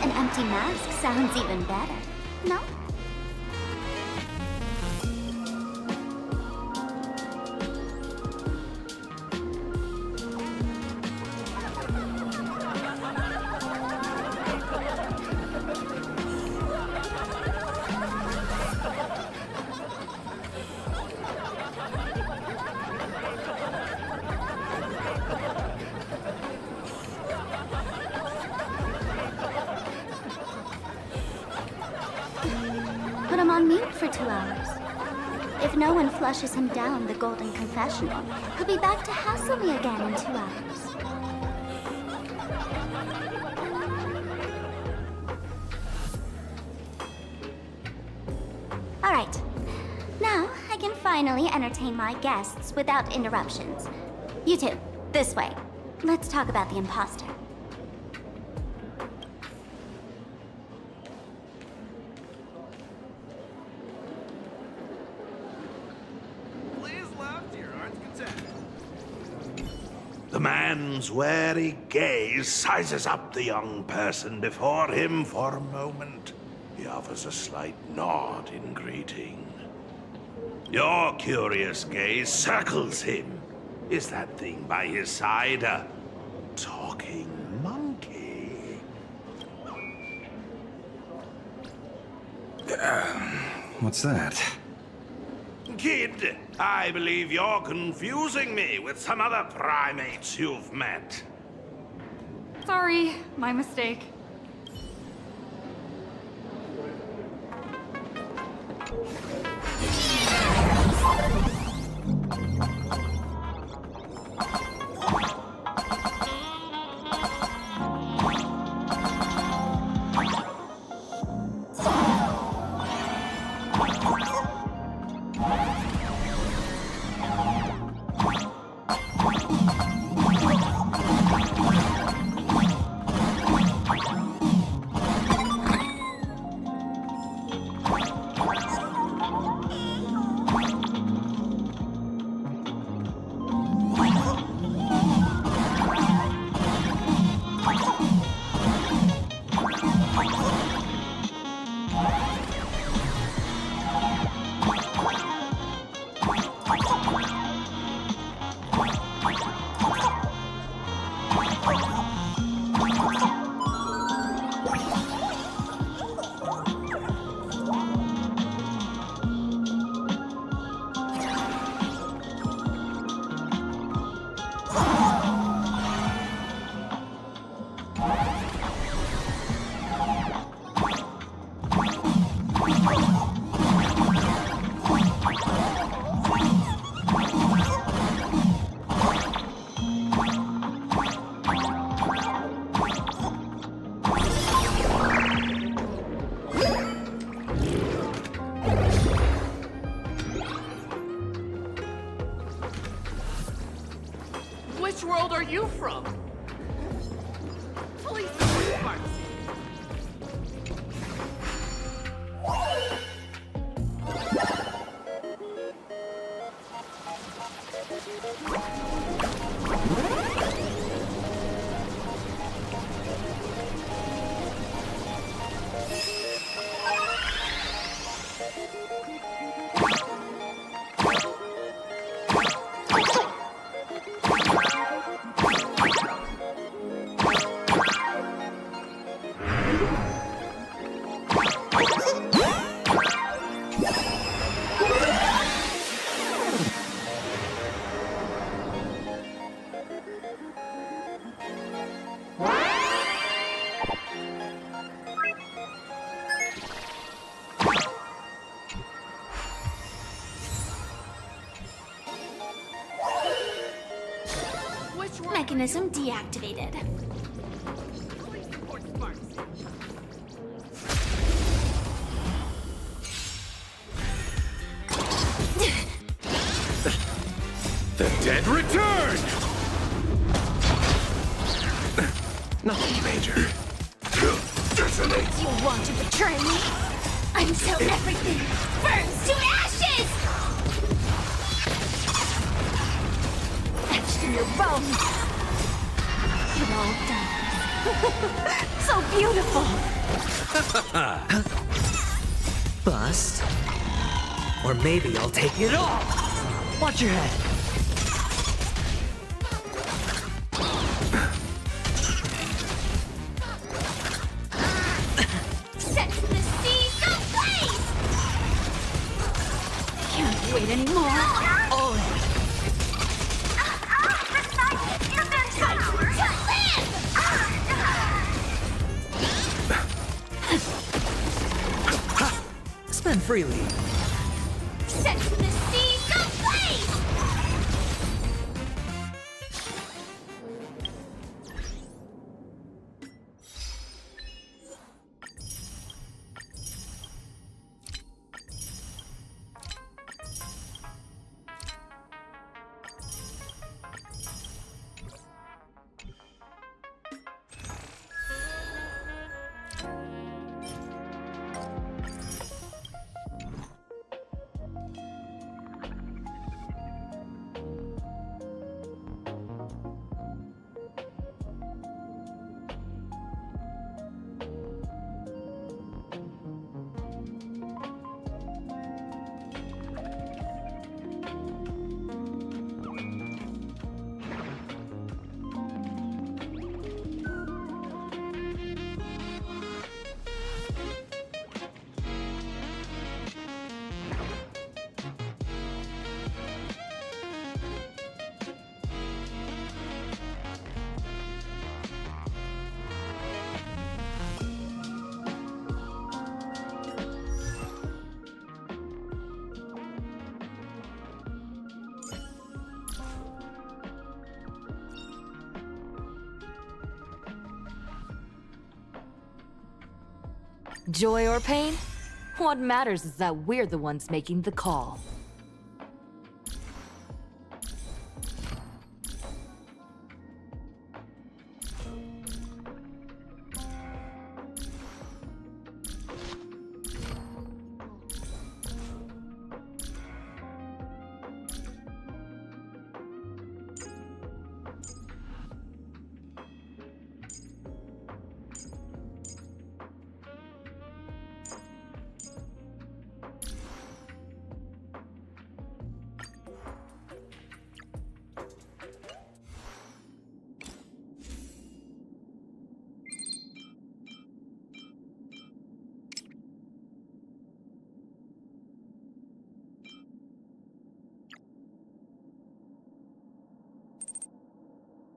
An empty mask sounds even better, no? Put him on mute for 2 hours. If no one flushes him down the golden confessional, he'll be back to hassle me again in 2 hours. All right. Now I can finally entertain my guests without interruptions. You two, this way. Let's talk about the imposter. The man's wary gaze sizes up the young person before him for a moment. He offers a slight nod in greeting. Your curious gaze circles him. Is that thing by his side a talking monkey? What's that? Kid, I believe you're confusing me with some other primates you've met. Sorry, my mistake. Which world are you from? Police report sparks. Mechanism deactivated. Police report sparks. The dead return! Nothing major. Detonate. You want to betray me? Until everything burns to ashes! Etched in your bones. It all dies. So beautiful! Bust? Or maybe I'll take it all! Watch your head! Set the seas ablaze! Can't wait anymore! All in! Spend freely. Set the seas ablaze! Joy or pain? What matters is that we're the ones making the call.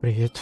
Привет.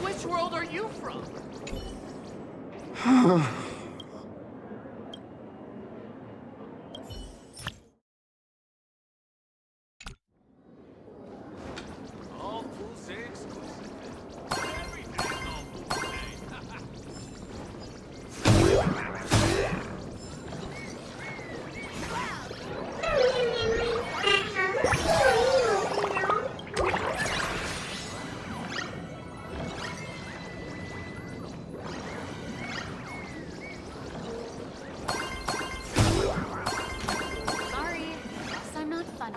Which world are you from? All fools say exclusive. Everything's all fools Sorry, guess I'm not funny.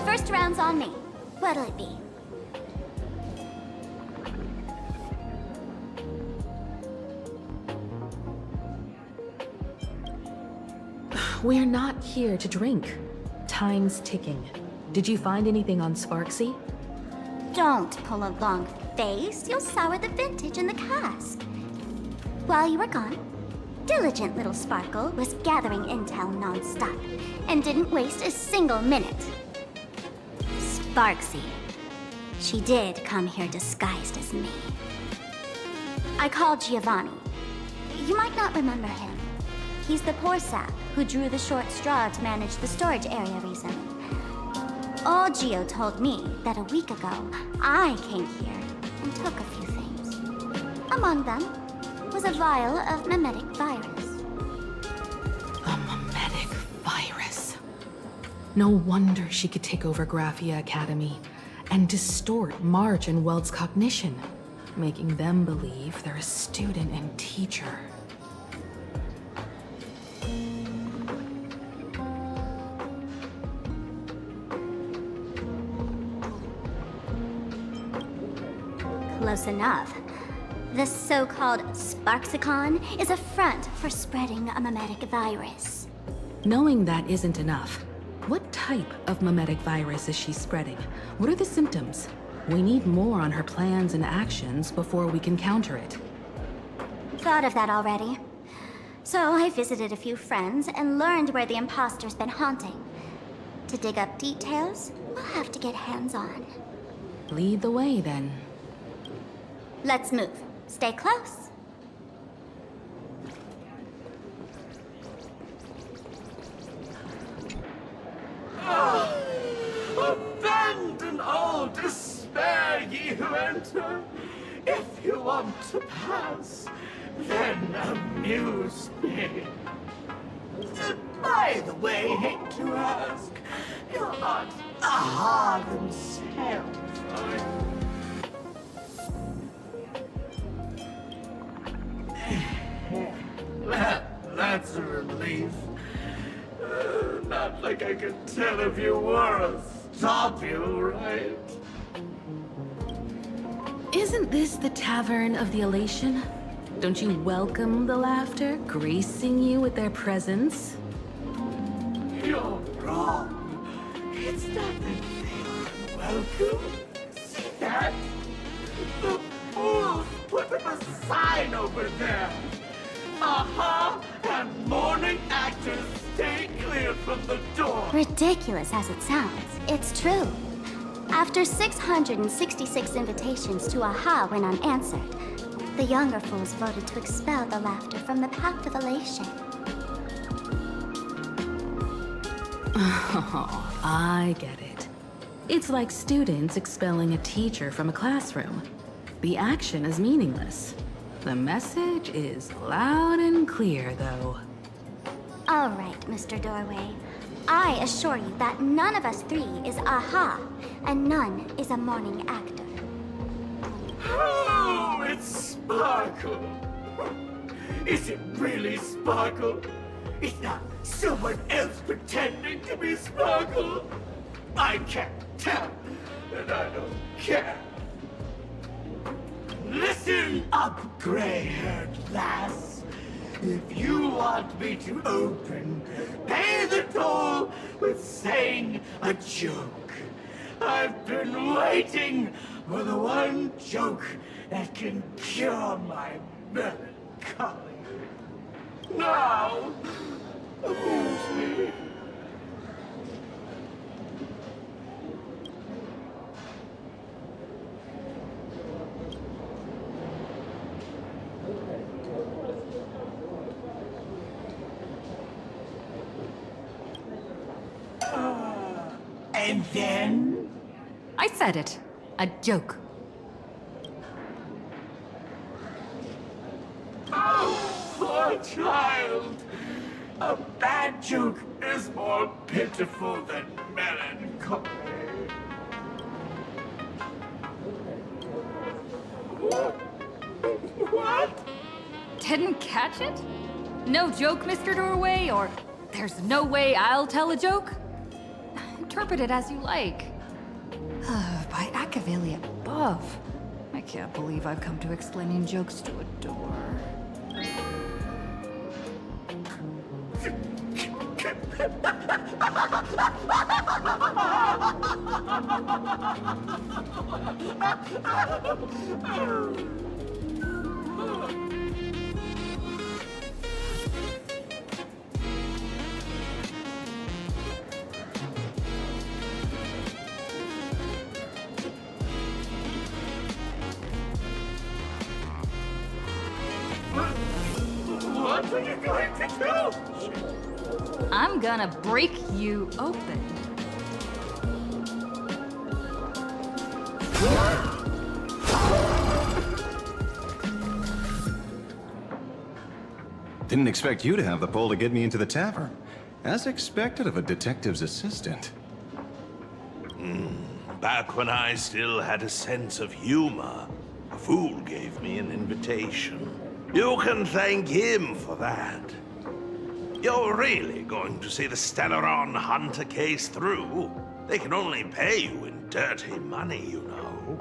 First round's on me. What'll it be? We're not here to drink. Time's ticking. Did you find anything on Sparksy? Don't pull a long face. You'll sour the vintage in the cask. While you were gone, diligent little Sparkle was gathering intel non-stop and didn't waste a single minute. Sparksy. She did come here disguised as me. I called Giovanni. You might not remember him. He's the poor sap who drew the short straw to manage the storage area recently. Old Gio told me that a week ago, I came here and took a few things. Among them was a vial of mimetic virus. A mimetic virus. No wonder she could take over Graphia Academy and distort March and Weld's cognition, making them believe they're a student and teacher. Close enough. The so-called Sparksicon is a front for spreading a mimetic virus. Knowing that isn't enough. What type of mimetic virus is she spreading? What are the symptoms? We need more on her plans and actions before we can counter it. Thought of that already. So I visited a few friends and learned where the imposter's been haunting. To dig up details, we'll have to get hands-on. Lead the way, then. Let's move. Stay close. Abandon all despair, ye who enter. If you want to pass, then amuse me. By the way, hate to ask, you're not a themselves, are you? That's a relief. Not like I could tell if you were or stop you, right? Isn't this the Tavern of the Elation? Don't you welcome the laughter, gracing you with their presence? You're wrong. It's not that they are welcome. See that? The fools put up a sign over there. And morning actors stay clear from the door. Ridiculous as it sounds, it's true. After 666 invitations to AHA went unanswered, the younger fools voted to expel the laughter from the Pact of Elation. Oh, I get it. It's like students expelling a teacher from a classroom. The action is meaningless. The message is loud and clear, though. All right, Mr. Doorway. I assure you that none of us three is AHA, and none is a morning actor. Oh, it's Sparkle. Is it really Sparkle? It's not someone else pretending to be Sparkle. I can't tell, and I don't care. Listen up, gray-haired lass. If you want me to open, pay the toll with saying a joke. I've been waiting for the one joke that can cure my melancholy. Now, amuse me. And then? I said it. A joke. Oh, poor child. A bad joke is more pitiful than melancholy. What? Didn't catch it? No joke, Mr. Doorway, or there's no way I'll tell a joke? interpret it as you like. By Akaveli above. I can't believe I've come to explaining jokes to a door. What are you going to do? I'm gonna break you open. Didn't expect you to have the pull to get me into the tavern. As expected of a detective's assistant. Back when I still had a sense of humor, a fool gave me an invitation. You can thank him for that. You're really going to see the Stellaron Hunter case through? They can only pay you in dirty money, you know.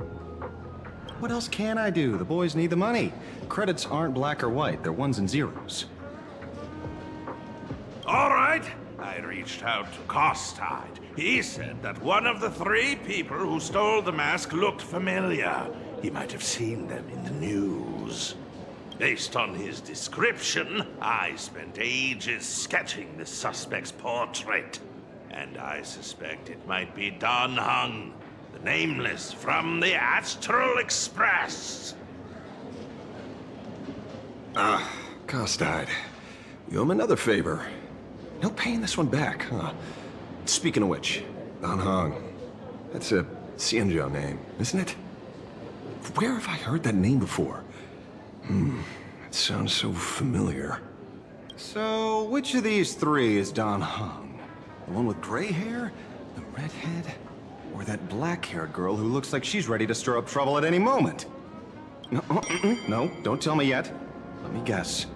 What else can I do? The boys need the money. Credits aren't black or white, they're ones and zeros. All right. I reached out to Costide. He said that one of the 3 people who stole the mask looked familiar. He might have seen them in the news. Based on his description, I spent ages sketching the suspect's portrait. And I suspect it might be Don Hung, the Nameless from the Astral Express. Costide. You owe him another favor. No paying this one back, huh? Speaking of which, Don Hung. That's a Xianzhou name, isn't it? Where have I heard that name before? It sounds so familiar. So, which of these 3 is Don Hung? The one with gray hair? The redhead? Or that black-haired girl who looks like she's ready to stir up trouble at any moment? No, don't tell me yet. Let me guess.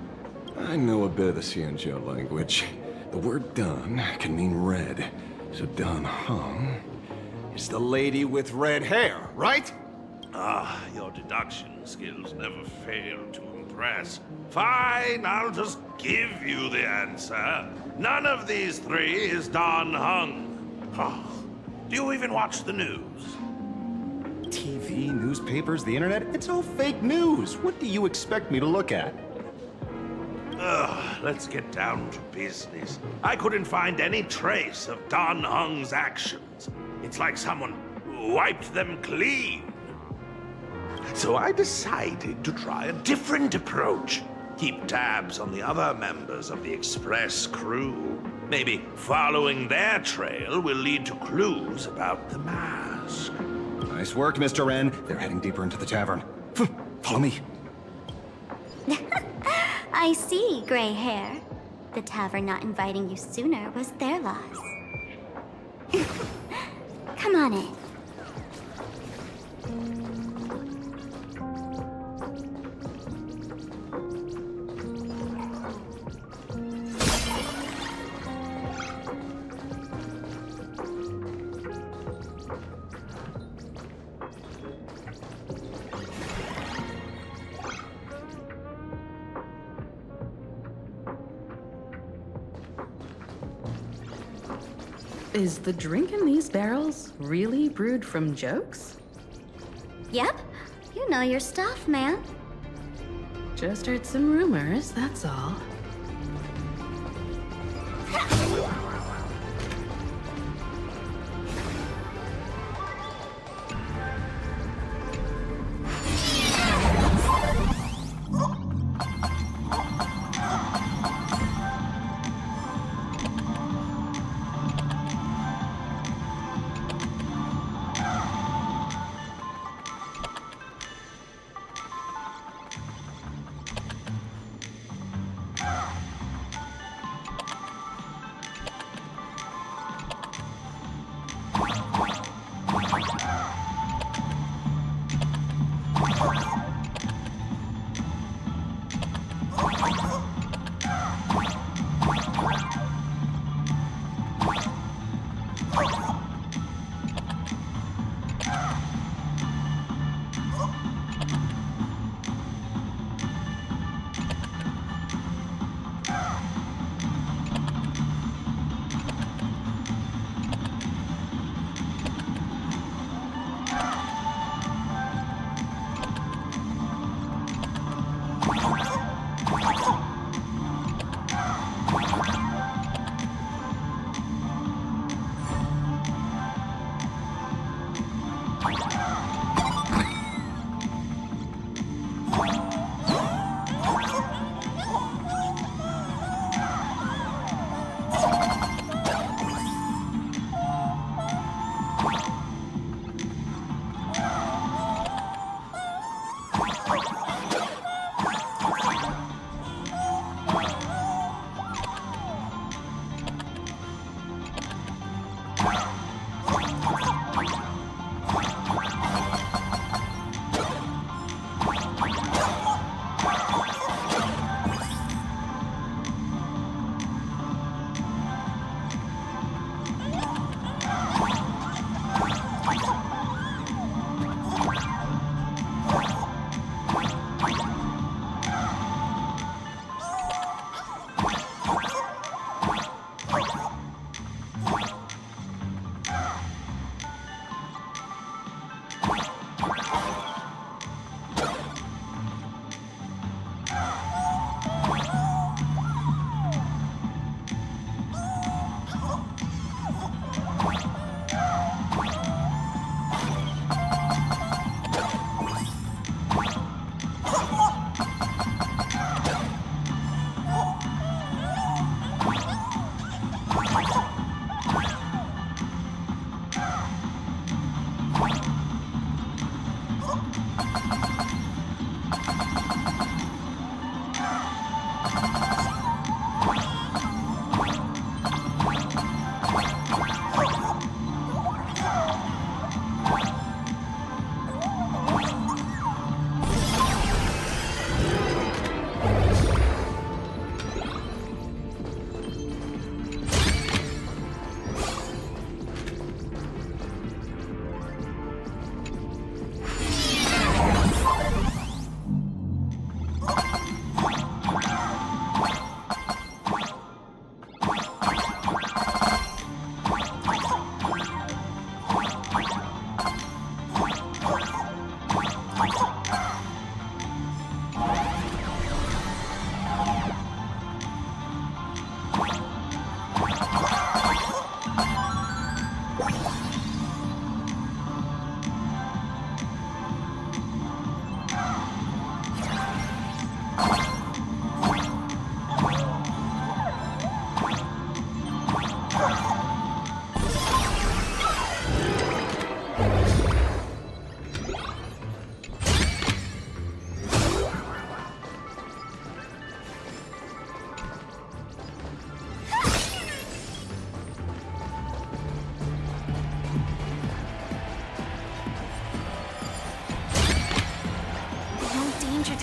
I know a bit of the Xianzhou language. The word Don can mean red. So Don Hung is the lady with red hair, right? Your deduction skills never fail to impress. Fine, I'll just give you the answer. None of these 3 is Don Hung. Do you even watch the news? TV, newspapers, the internet, it's all fake news. What do you expect me to look at? Let's get down to business. I couldn't find any trace of Don Hung's actions. It's like someone wiped them clean. So I decided to try a different approach. Keep tabs on the other members of the Express crew. Maybe following their trail will lead to clues about the mask. Nice work, Mr. Wren. They're heading deeper into the tavern. Follow me. I see, gray hair. The tavern not inviting you sooner was their loss. Come on in. Is the drink in these barrels really brewed from jokes? Yep. You know your stuff, man. Just heard some rumors, that's all.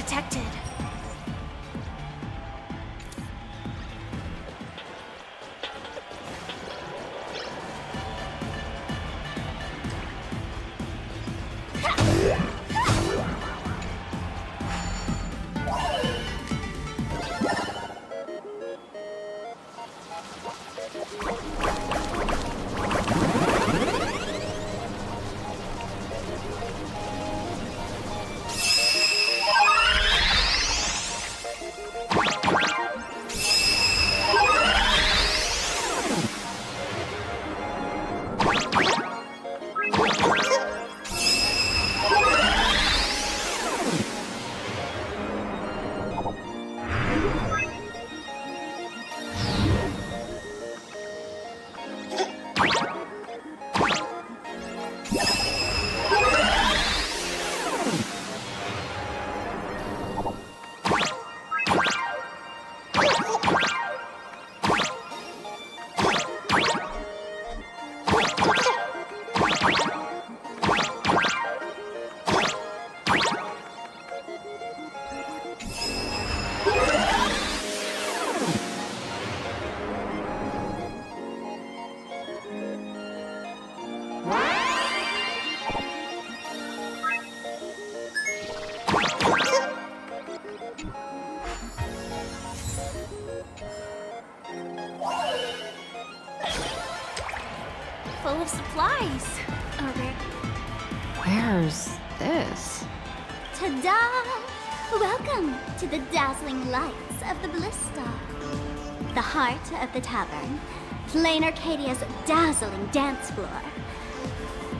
detected. Full of supplies. Okay. Where's this? Ta-da! Welcome to the dazzling lights of the Blista, the heart of the tavern, Plain Arcadia's dazzling dance floor.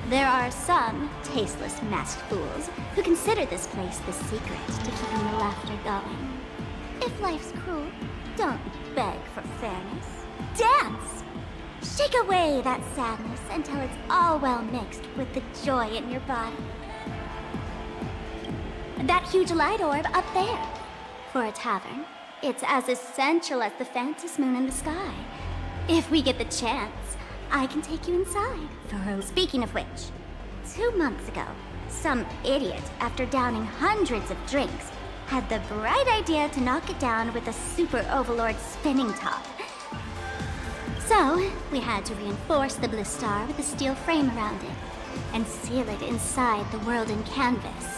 There are some tasteless masked fools who consider this place the secret to keeping the laughter going. If life's cruel, don't beg for fairness. Dance! Shake away that sadness until it's all well mixed with the joy in your body. That huge light orb up there. For a tavern, it's as essential as the phantom moon in the sky. If we get the chance, I can take you inside. Speaking of which, 2 months ago, some idiot, after downing hundreds of drinks, had the bright idea to knock it down with a super overlord spinning top. So, we had to reinforce the Bliss Star with a steel frame around it, and seal it inside the world in canvas.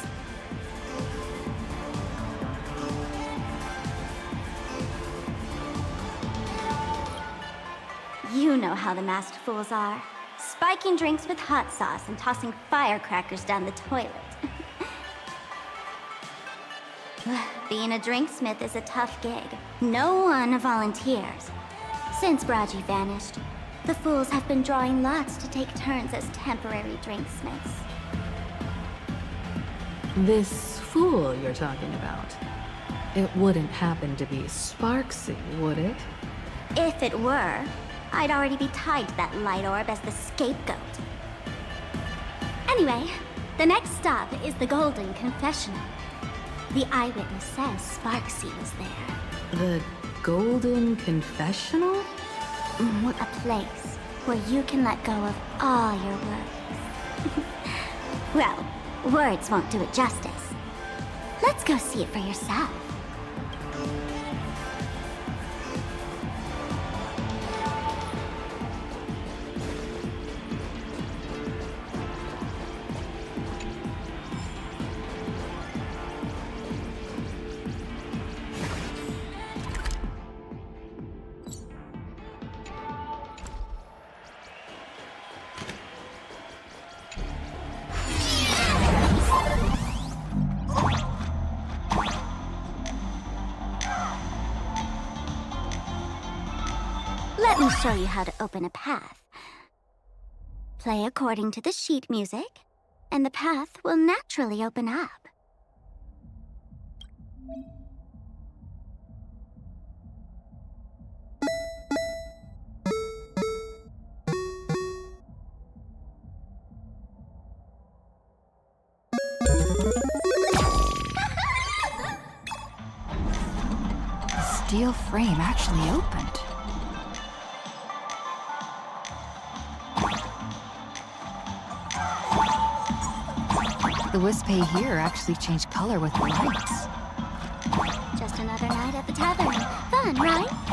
You know how the masked fools are. Spiking drinks with hot sauce and tossing firecrackers down the toilet. Being a drinksmith is a tough gig. No one volunteers. Since Braji vanished, the fools have been drawing lots to take turns as temporary drinksmiths. This fool you're talking about. It wouldn't happen to be Sparksy, would it? If it were, I'd already be tied to that light orb as the scapegoat. Anyway, the next stop is the Golden Confessional. The eyewitness says Sparksy was there. The Golden Confessional? What a place where you can let go of all your worries. Well, words won't do it justice. Let's go see it for yourself. Let me show you how to open a path. Play according to the sheet music, and the path will naturally open up. The steel frame actually opened. The Wispy here actually changed color with the lights. Another night at the tavern. Fun, right?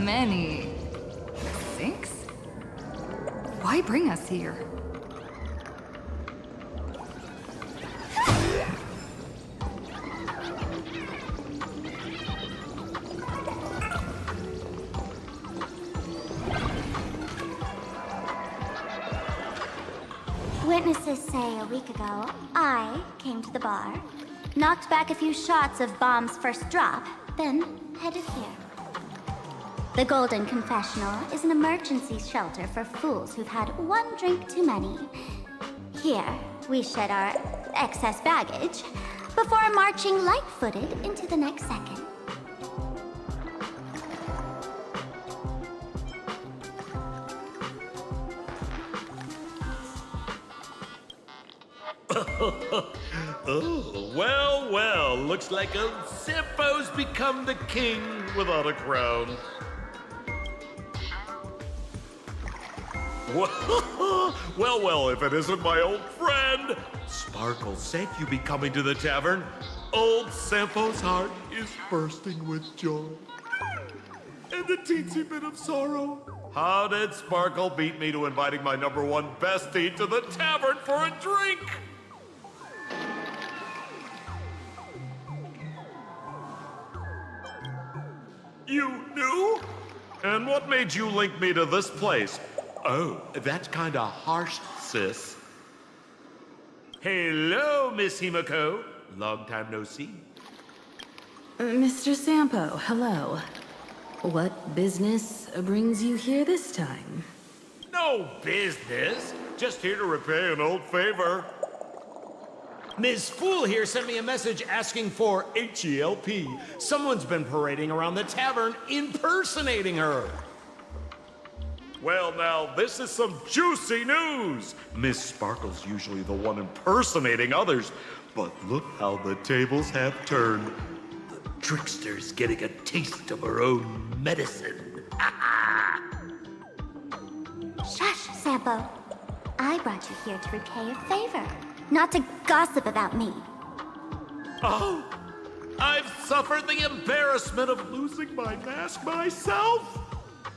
many sinks? Why bring us here? Witnesses say a week ago, I came to the bar, knocked back a few shots of Bomb's first drop, then headed here. The Golden Confessional is an emergency shelter for fools who've had one drink too many. Here, we shed our excess baggage before marching light-footed into the next second. Oh, well, well, looks like old Sempo's become the king without a crown. Well, well, if it isn't my old friend. Sparkle said you'd be coming to the tavern. Old Sempo's heart is bursting with joy. And a teensy bit of sorrow. How did Sparkle beat me to inviting my #1 bestie to the tavern for a drink? You knew? And what made you link me to this place? Oh, that's kinda harsh, sis. Hello, Miss Himiko. Long time no see. Mr. Sampo, hello. What business brings you here this time? No business. Just here to repay an old favor. Ms. Fool here sent me a message asking for H-E-L-P. Someone's been parading around the tavern impersonating her. Well, now, this is some juicy news. Miss Sparkle's usually the one impersonating others, but look how the tables have turned. The trickster's getting a taste of her own medicine. Shush, Sampo. I brought you here to repay a favor, not to gossip about me. Oh, I've suffered the embarrassment of losing my mask myself.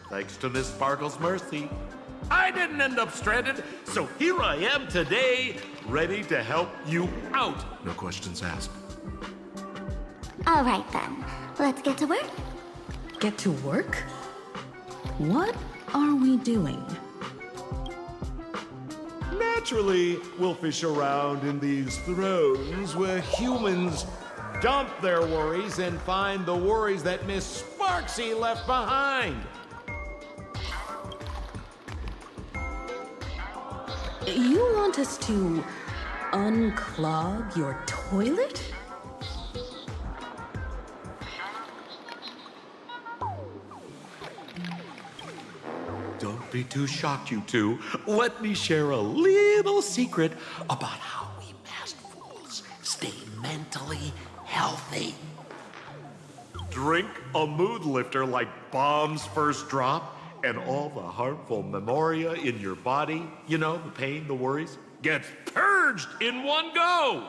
Thanks to Miss Sparkle's mercy, I didn't end up stranded, so here I am today, ready to help you out. No questions asked. All right then, let's get to work. Get to work? What are we doing? Naturally, we'll fish around in these thrones where humans dump their worries and find the worries that Miss Sparksy left behind. You want us to unclog your toilet? Don't be too shocked, you two. Let me share a little secret about how we masked fools stay mentally healthy. Drink a mood lifter like Bomb's first drop, and all the harmful memoria in your body, you know, the pain, the worries, gets purged in one go.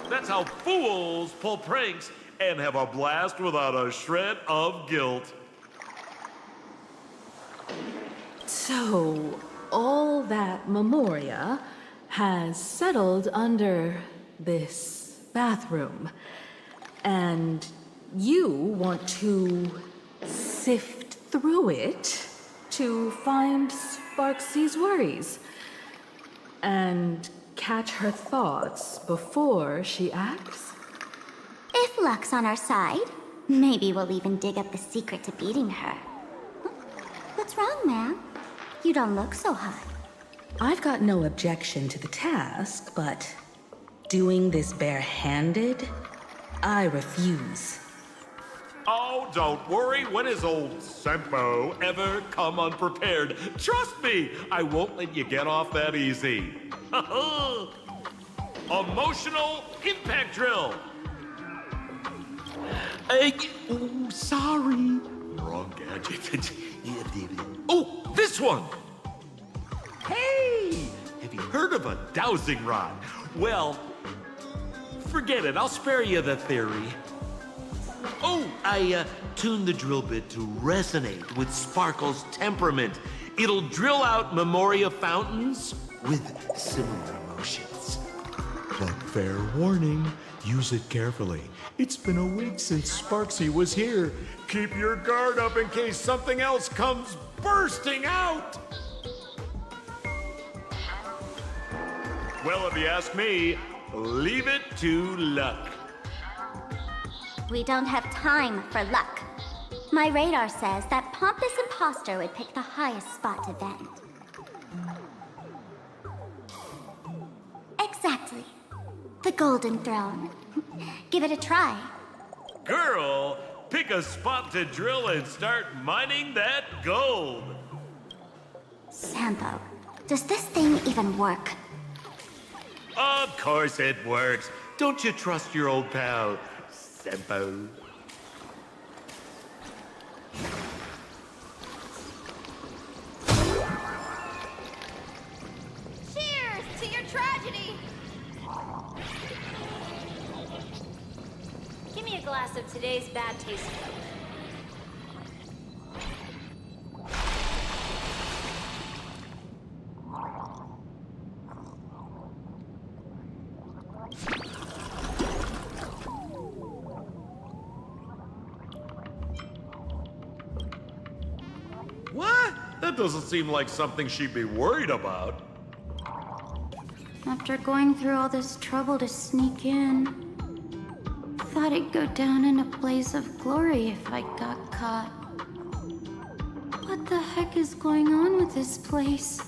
That's how fools pull pranks and have a blast without a shred of guilt. So, all that memoria has settled under this bathroom. And you want to sift through it to find Sparksy's worries and catch her thoughts before she acts? If luck's on our side, maybe we'll even dig up the secret to beating her. What's wrong, ma'am? You don't look so hot. I've got no objection to the task, but doing this barehanded, I refuse. Oh, don't worry. When has old Sempo ever come unprepared? Trust me, I won't let you get off that easy. Emotional impact drill. Oh, sorry. Wrong gadget. Oh, this one. Hey, have you heard of a dowsing rod? Well, forget it. I'll spare you the theory. Oh, I tuned the drill bit to resonate with Sparkle's temperament. It'll drill out Memoria fountains with similar emotions. But fair warning, use it carefully. It's been a week since Sparksy was here. Keep your guard up in case something else comes bursting out! Well, if you ask me, leave it to luck. We don't have time for luck. My radar says that Pompous Imposter would pick the highest spot to vent. Exactly. The Golden Throne. Give it a try. Girl, pick a spot to drill and start mining that gold. Sampo, does this thing even work? Of course it works. Don't you trust your old pal, Sempo? Cheers to your tragedy! Give me a glass of today's bad taste. What? That doesn't seem like something she'd be worried about. After going through all this trouble to sneak in, thought I'd go down in a blaze of glory if I got caught. What the heck is going on with this place?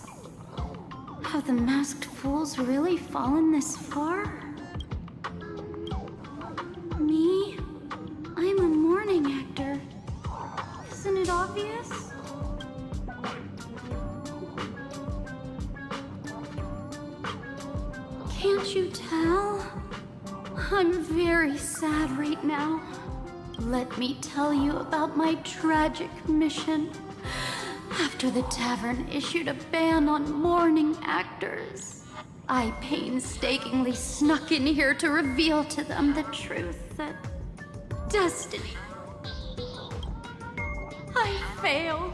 Have the masked fools really fallen this far? Me? I'm a mourning actor. Isn't it obvious? Can't you tell? I'm very sad right now. Let me tell you about my tragic mission. After the tavern issued a ban on mourning actors, I painstakingly snuck in here to reveal to them the truth that destiny. I failed.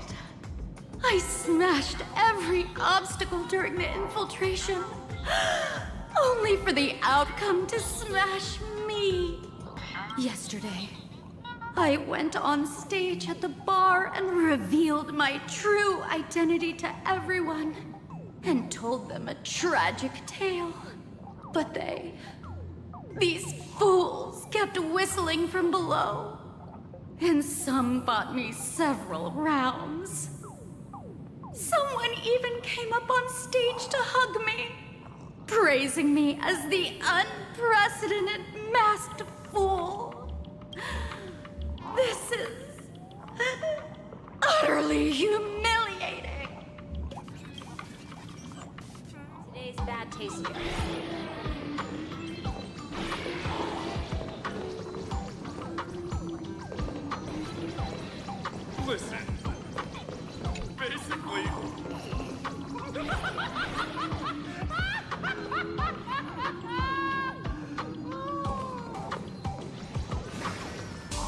I smashed every obstacle during the infiltration, only for the outcome to smash me. Yesterday, I went on stage at the bar and revealed my true identity to everyone and told them a tragic tale. But these fools kept whistling from below, and some bought me several rounds. Someone even came up on stage to hug me, praising me as the unprecedented masked fool. This is utterly humiliating. Today's bad taste. Listen, basically...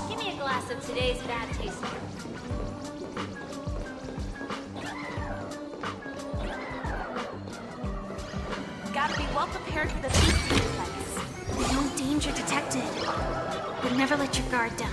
Give me a glass of today's bad taste. Gotta be well prepared for the beast reflex. No danger detected. But never let your guard down.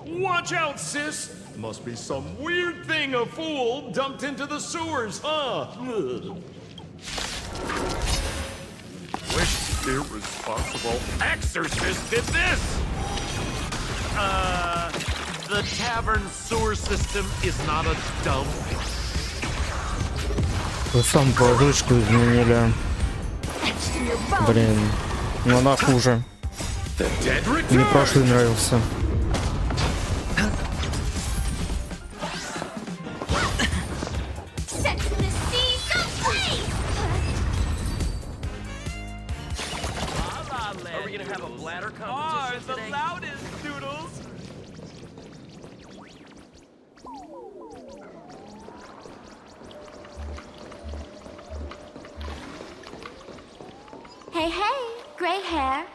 Watch out, sis! Must be some weird thing a fool dumped into the sewers, huh? Ugh. Which irresponsible exorcist did this? The tavern sewer system is not a dump. Вы сам положичку изменили. Блин, но она хуже. Мне прошлый нравился. Hey, hey, gray hair.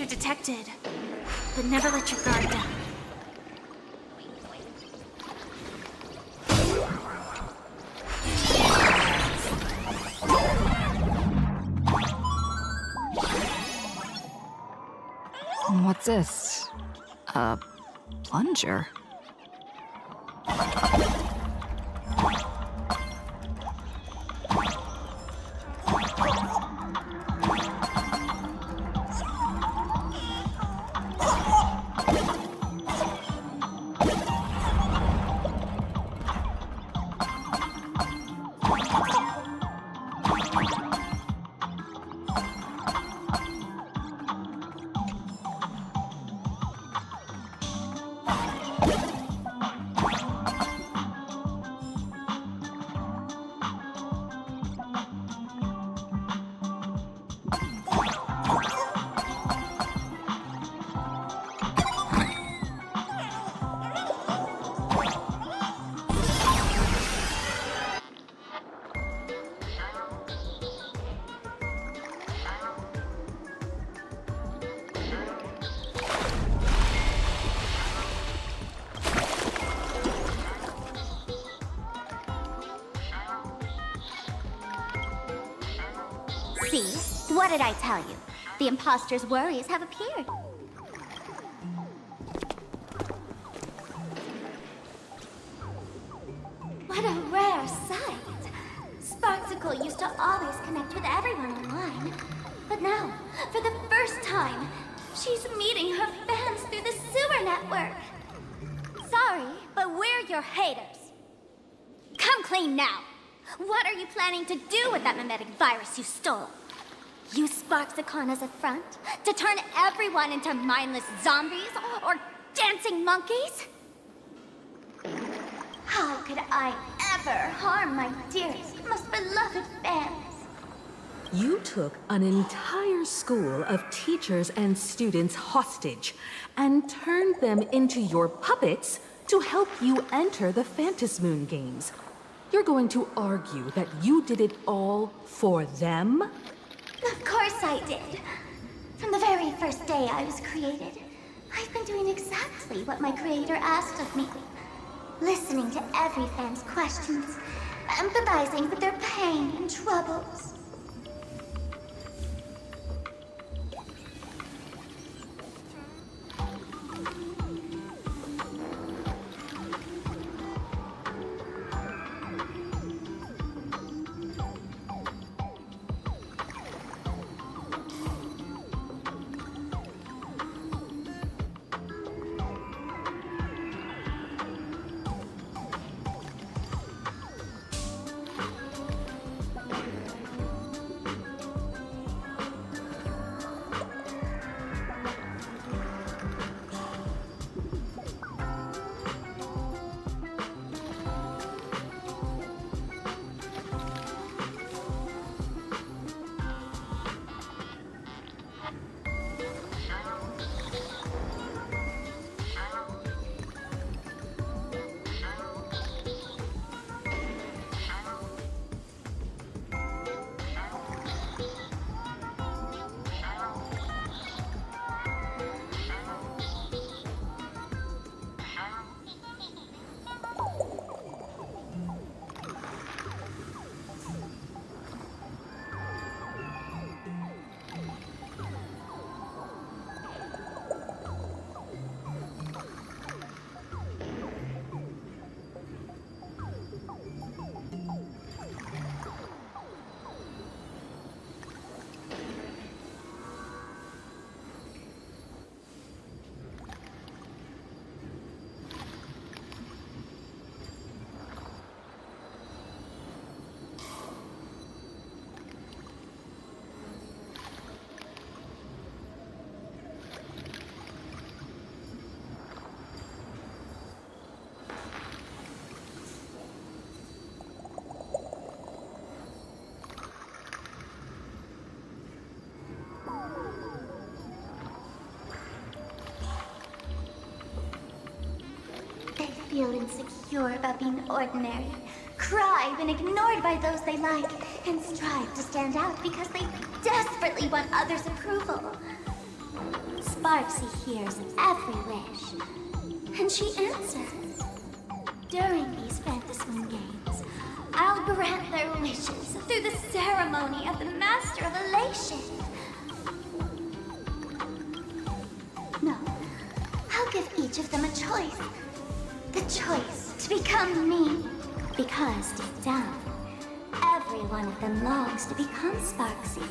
Detected, but never let your guard down. What's this? A plunger? What did I tell you? The imposter's worries have appeared. What a rare sight. Sparksicle used to always connect with everyone online. But now, for the first time, she's meeting her fans through the sewer network. Sorry, but we're your haters. Come clean now. What are you planning to do with that mimetic virus you stole? Use Sparksicon as a front to turn everyone into mindless zombies or dancing monkeys? How could I ever harm my dearest, most beloved fans? You took an entire school of teachers and students hostage and turned them into your puppets to help you enter the Phantasmoon games. You're going to argue that you did it all for them? Of course I did. From the very first day I was created, I've been doing exactly what my creator asked of me. Listening to every fan's questions, empathizing with their pain and troubles. Feel insecure about being ordinary, cry when ignored by those they like, and strive to stand out because they desperately want others' approval. Sparksy hears every wish, and she answers. During these Phantasmoon games, I'll grant their wishes through the ceremony of the Master of Elation. No, I'll give each of them a choice. The choice to become me. Because deep down, every one of them longs to become Sparksy.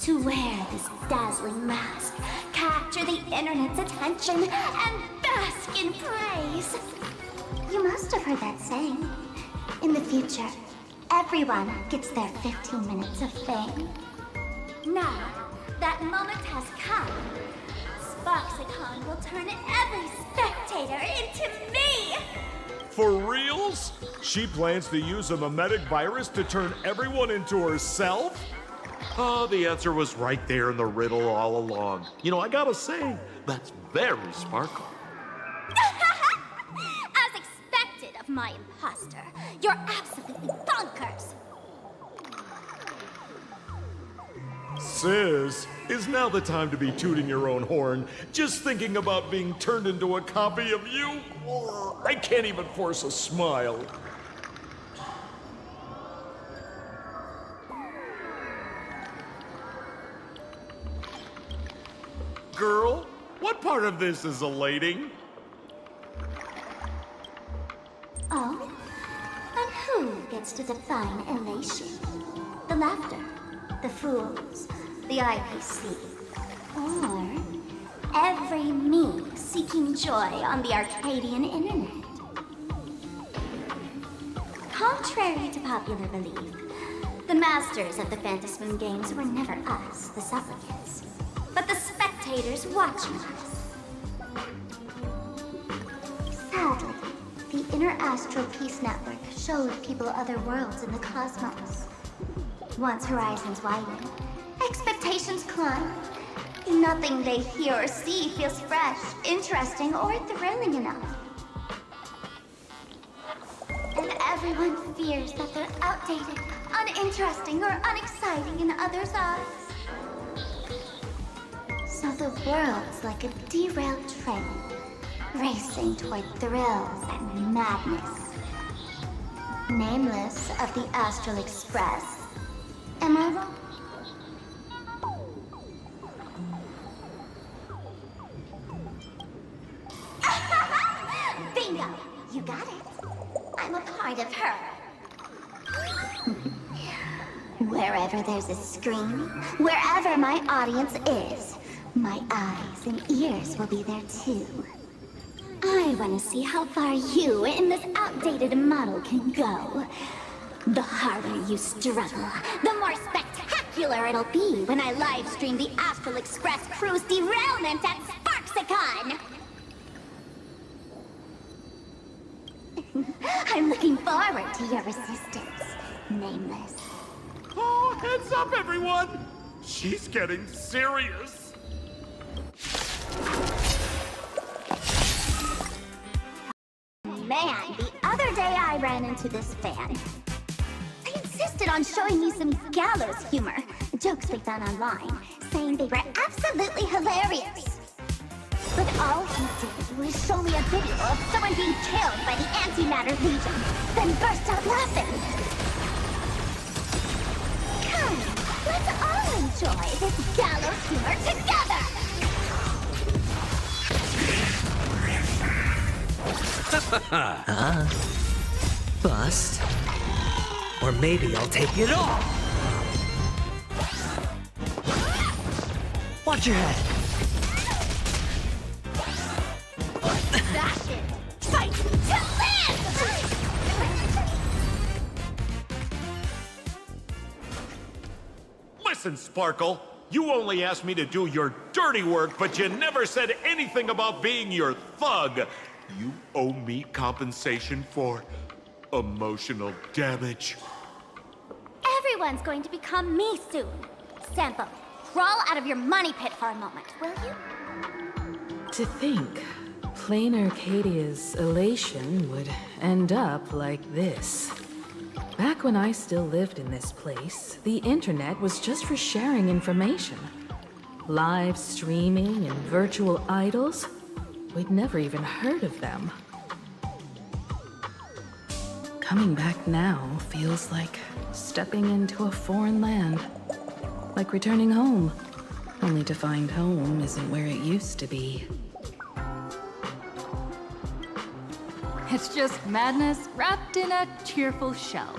To wear this dazzling mask, capture the internet's attention, and bask in praise. You must have heard that saying. In the future, everyone gets their 15 minutes of fame. Now, that moment has come. Sparksicon will turn every spectator into me! For reals? She plans to use a mimetic virus to turn everyone into herself? Oh, the answer was right there in the riddle all along. You know, I gotta say, that's very sparkle. As expected of my imposter, you're absolutely bonkers! Sis, is now the time to be tooting your own horn? Just thinking about being turned into a copy of you? I can't even force a smile. girl? What part of this is elating? Oh? And who gets to define elation? The laughter, the fools, the IPC, or every me seeking joy on the Arcadian internet? Contrary to popular belief, the masters of the Phantasm games were never us, the supplicants, but the spectators watching us. Sadly, the Inter-Astral Peace Network showed people other worlds in the cosmos. Once horizons widen, expectations climb. Nothing they hear or see feels fresh, interesting, or thrilling enough. And everyone fears that they're outdated, uninteresting, or unexciting in others' eyes. So the world's like a derailed train, racing toward thrills and madness. Nameless of the Astral Express. Am I wrong? Bingo! You got it. I'm a part of her. Wherever there's a screen, wherever my audience is, my eyes and ears will be there too. I want to see how far you in this outdated model can go. The harder you struggle, the more spectacular it'll be when I live stream the Astral Express cruise derailment at Sparksicon! I'm looking forward to your resistance, Nameless. Oh, heads up, everyone! She's getting serious. Man, the other day I ran into this fan. I insisted on showing you some gallows humor, jokes we found online, saying they were absolutely hilarious. But all he did was show me a video of someone being killed by the Antimatter Legion, then burst out laughing. Come, let's all enjoy this gallows humor together! Bust. Or maybe I'll take it all. Watch your head. That's it! Fight to live! Listen, Sparkle. You only asked me to do your dirty work, but you never said anything about being your thug. You owe me compensation for emotional damage. Everyone's going to become me soon. Sampo, crawl out of your money pit for a moment, will you? To think, plain Arcadia's elation would end up like this. Back when I still lived in this place, the internet was just for sharing information. Live streaming and virtual idols, we'd never even heard of them. Coming back now feels like stepping into a foreign land. Like returning home, only to find home isn't where it used to be. It's just madness wrapped in a cheerful shell.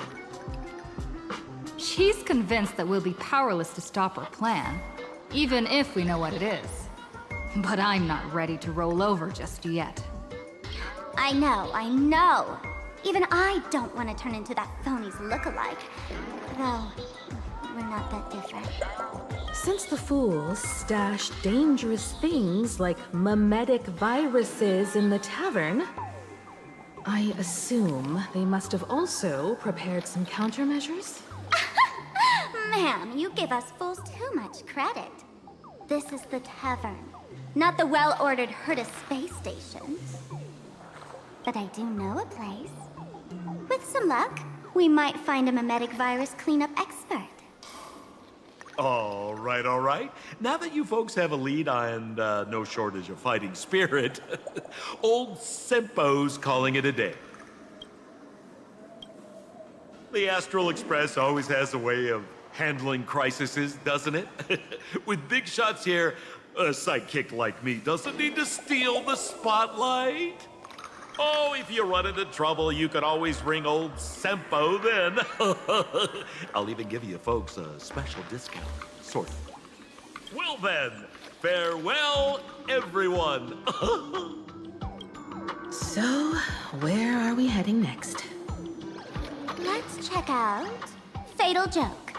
She's convinced that we'll be powerless to stop her plan, even if we know what it is. But I'm not ready to roll over just yet. I know. Even I don't want to turn into that phony's lookalike. Though, we're not that different. Since the fools stashed dangerous things like mimetic viruses in the tavern, I assume they must have also prepared some countermeasures? Ma'am, you give us fools too much credit. This is the tavern, not the well-ordered Herta space station. But I do know a place. With some luck, we might find a mimetic virus cleanup expert. All right. Now that you folks have a lead and no shortage of fighting spirit, old Sempo's calling it a day. The Astral Express always has a way of handling crises, doesn't it? With big shots here, A sidekick like me doesn't need to steal the spotlight. Oh, if you run into trouble, you can always ring old Sempo then. I'll even give you folks a special discount, sort of. Well then, farewell, everyone. So, where are we heading next? Let's check out Fatal Joke.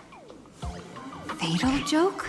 Fatal joke?